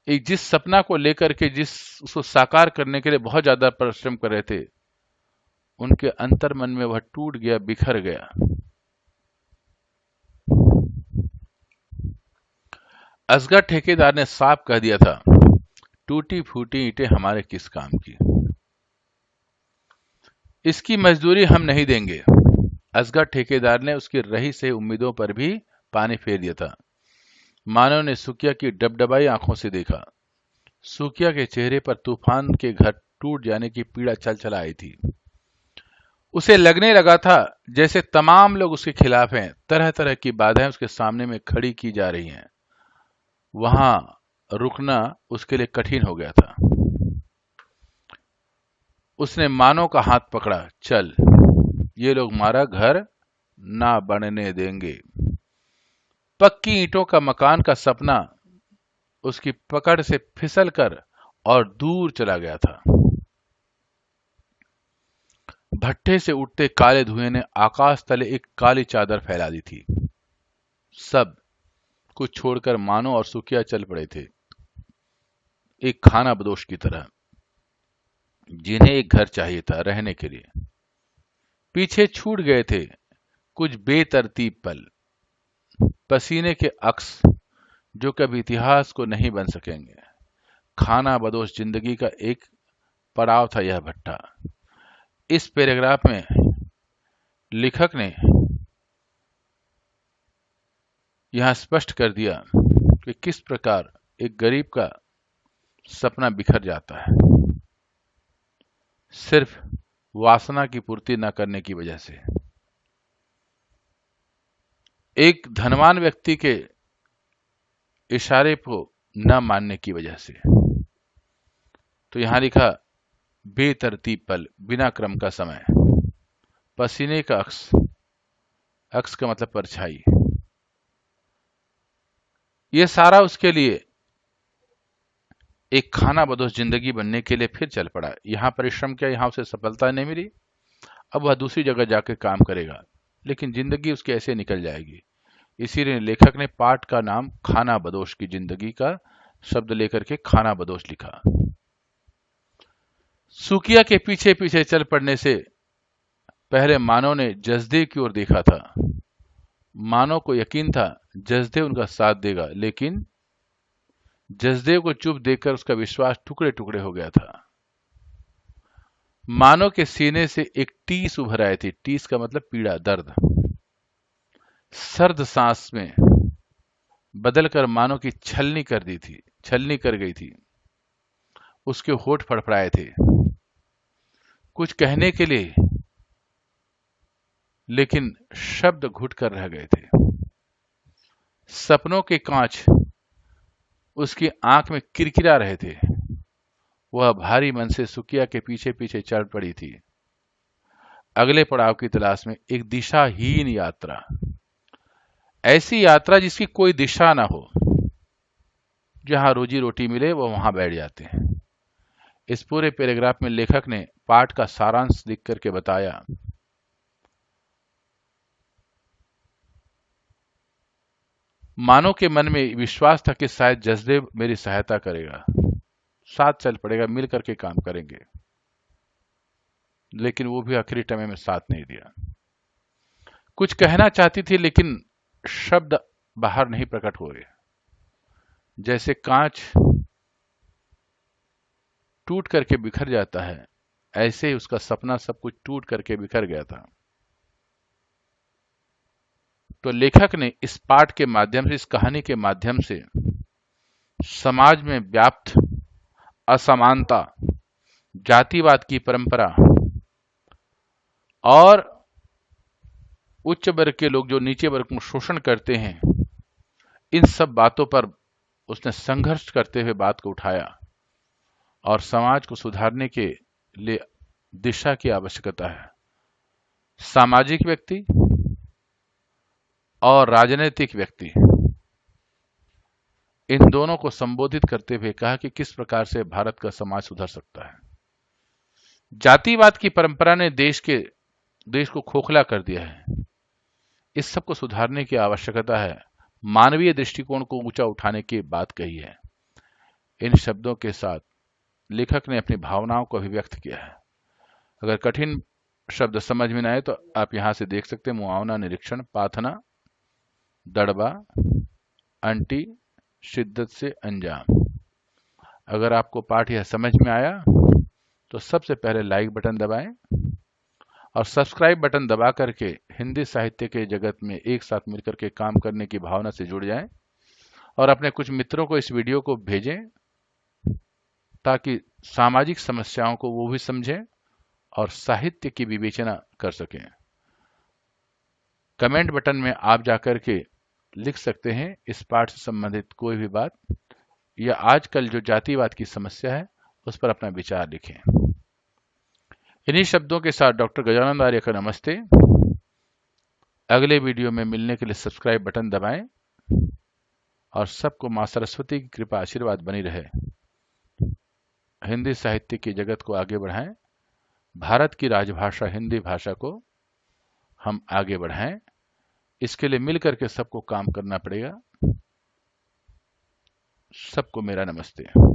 एक जिस सपना को लेकर के उसको साकार करने के लिए बहुत ज्यादा परिश्रम कर रहे थे, उनके अंतर मन में वह टूट गया, बिखर गया। असगर ठेकेदार ने साफ कह दिया था, टूटी फूटी ईंटें हमारे किस काम की, इसकी मजदूरी हम नहीं देंगे। असगर ठेकेदार ने उसकी रही से उम्मीदों पर भी पानी फेर दिया था। मानव ने सुकिया की डबडबाई आंखों से देखा। सुकिया के चेहरे पर तूफान के घर टूट जाने की पीड़ा चल चला आई थी। उसे लगने लगा था जैसे तमाम लोग उसके खिलाफ हैं, तरह तरह की बाधाएं उसके सामने में खड़ी की जा रही हैं। वहां रुकना उसके लिए कठिन हो गया था। उसने मानव का हाथ पकड़ा, चल, ये लोग हमारा घर ना बनने देंगे। पक्की ईंटों का मकान का सपना उसकी पकड़ से फिसल कर और दूर चला गया था। भट्ठे से उठते काले धुएं ने आकाश तले एक काली चादर फैला दी थी। सब कुछ छोड़कर मानो और सुकिया चल पड़े थे, एक खाना बदोश की तरह, जिन्हें एक घर चाहिए था रहने के लिए। पीछे छूट गए थे कुछ बेतरतीब पल, पसीने के अक्स जो कभी इतिहास को नहीं बन सकेंगे। खाना बदोश जिंदगी का एक पड़ाव था यह भट्टा। इस पैराग्राफ में लेखक ने यहां स्पष्ट कर दिया कि किस प्रकार एक गरीब का सपना बिखर जाता है, सिर्फ वासना की पूर्ति न करने की वजह से, एक धनवान व्यक्ति के इशारे को न मानने की वजह से। तो यहां लिखा, बेतरतीब पल, बिना क्रम का समय, पसीने का अक्स, अक्स का मतलब परछाई, ये सारा उसके लिए एक खाना बदोश जिंदगी बनने के लिए फिर चल पड़ा। यहां परिश्रम किया, यहां उसे सफलता नहीं मिली, अब वह दूसरी जगह जाकर काम करेगा, लेकिन जिंदगी उसकी ऐसे निकल जाएगी। इसीलिए लेखक ने पाठ का नाम खाना बदोश की जिंदगी का शब्द लेकर के खाना बदोश लिखा। सुकिया के पीछे पीछे चल पड़ने से पहले मानव ने जजदे की ओर देखा था। मानव को यकीन था जजदे उनका साथ देगा, लेकिन जजदेव को चुप देखकर उसका विश्वास टुकड़े टुकड़े हो गया था। मानव के सीने से एक टीस उभर आई थी। टीस का मतलब पीड़ा, दर्द। सर्द सांस में बदलकर मानव की छलनी कर गई थी। उसके होठ फड़फड़ाए थे कुछ कहने के लिए, लेकिन शब्द घुट कर रह गए थे। सपनों के कांच उसकी आंख में किरकिरा रहे थे। वह भारी मन से सुकिया के पीछे पीछे चल पड़ी थी, अगले पड़ाव की तलाश में। एक दिशाहीन यात्रा, ऐसी यात्रा जिसकी कोई दिशा ना हो। जहां रोजी रोटी मिले वो वहां बैठ जाते हैं। इस पूरे पैराग्राफ में लेखक ने पाठ का सारांश लिख करके बताया, मानव के मन में विश्वास था कि शायद जजदेव मेरी सहायता करेगा, साथ चल पड़ेगा, मिल करके काम करेंगे, लेकिन वो भी आखिरी समय में साथ नहीं दिया। कुछ कहना चाहती थी, लेकिन शब्द बाहर नहीं प्रकट हुए। जैसे कांच टूट करके बिखर जाता है, ऐसे ही उसका सपना सब कुछ टूट करके बिखर गया था। तो लेखक ने इस पाठ के माध्यम से, इस कहानी के माध्यम से समाज में व्याप्त असमानता, जातिवाद की परंपरा और उच्च वर्ग के लोग जो नीचे वर्ग को शोषण करते हैं, इन सब बातों पर उसने संघर्ष करते हुए बात को उठाया और समाज को सुधारने के लिए दिशा की आवश्यकता है। सामाजिक व्यक्ति और राजनीतिक व्यक्ति, इन दोनों को संबोधित करते हुए कहा कि किस प्रकार से भारत का समाज सुधर सकता है। जातिवाद की परंपरा ने देश को खोखला कर दिया है। इस सब को सुधारने की आवश्यकता है। मानवीय दृष्टिकोण को ऊंचा उठाने की बात कही है। इन शब्दों के साथ लेखक ने अपनी भावनाओं को अभिव्यक्त किया है। अगर कठिन शब्द समझ में न आए तो आप यहां से देख सकते हैं। मुआवना, निरीक्षण, प्रार्थना, दड़बा, अंटी, शिद्दत से अंजाम। अगर आपको पाठ यह समझ में आया तो सबसे पहले लाइक बटन दबाएं और सब्सक्राइब बटन दबा करके हिंदी साहित्य के जगत में एक साथ मिलकर के काम करने की भावना से जुड़ जाएं और अपने कुछ मित्रों को इस वीडियो को भेजें ताकि सामाजिक समस्याओं को वो भी समझें और साहित्य की विवेचना कर सकें। कमेंट बटन में आप जाकर के लिख सकते हैं इस पाठ से संबंधित कोई भी बात, या आजकल जो जातिवाद की समस्या है उस पर अपना विचार लिखें। इन्हीं शब्दों के साथ डॉक्टर गजानंद आर्य का नमस्ते। अगले वीडियो में मिलने के लिए सब्सक्राइब बटन दबाएं और सबको मां सरस्वती की कृपा आशीर्वाद बनी रहे। हिंदी साहित्य की जगत को आगे बढ़ाएं। भारत की राजभाषा हिंदी भाषा को हम आगे बढ़ाएं। इसके लिए मिलकर के सबको काम करना पड़ेगा। सबको मेरा नमस्ते।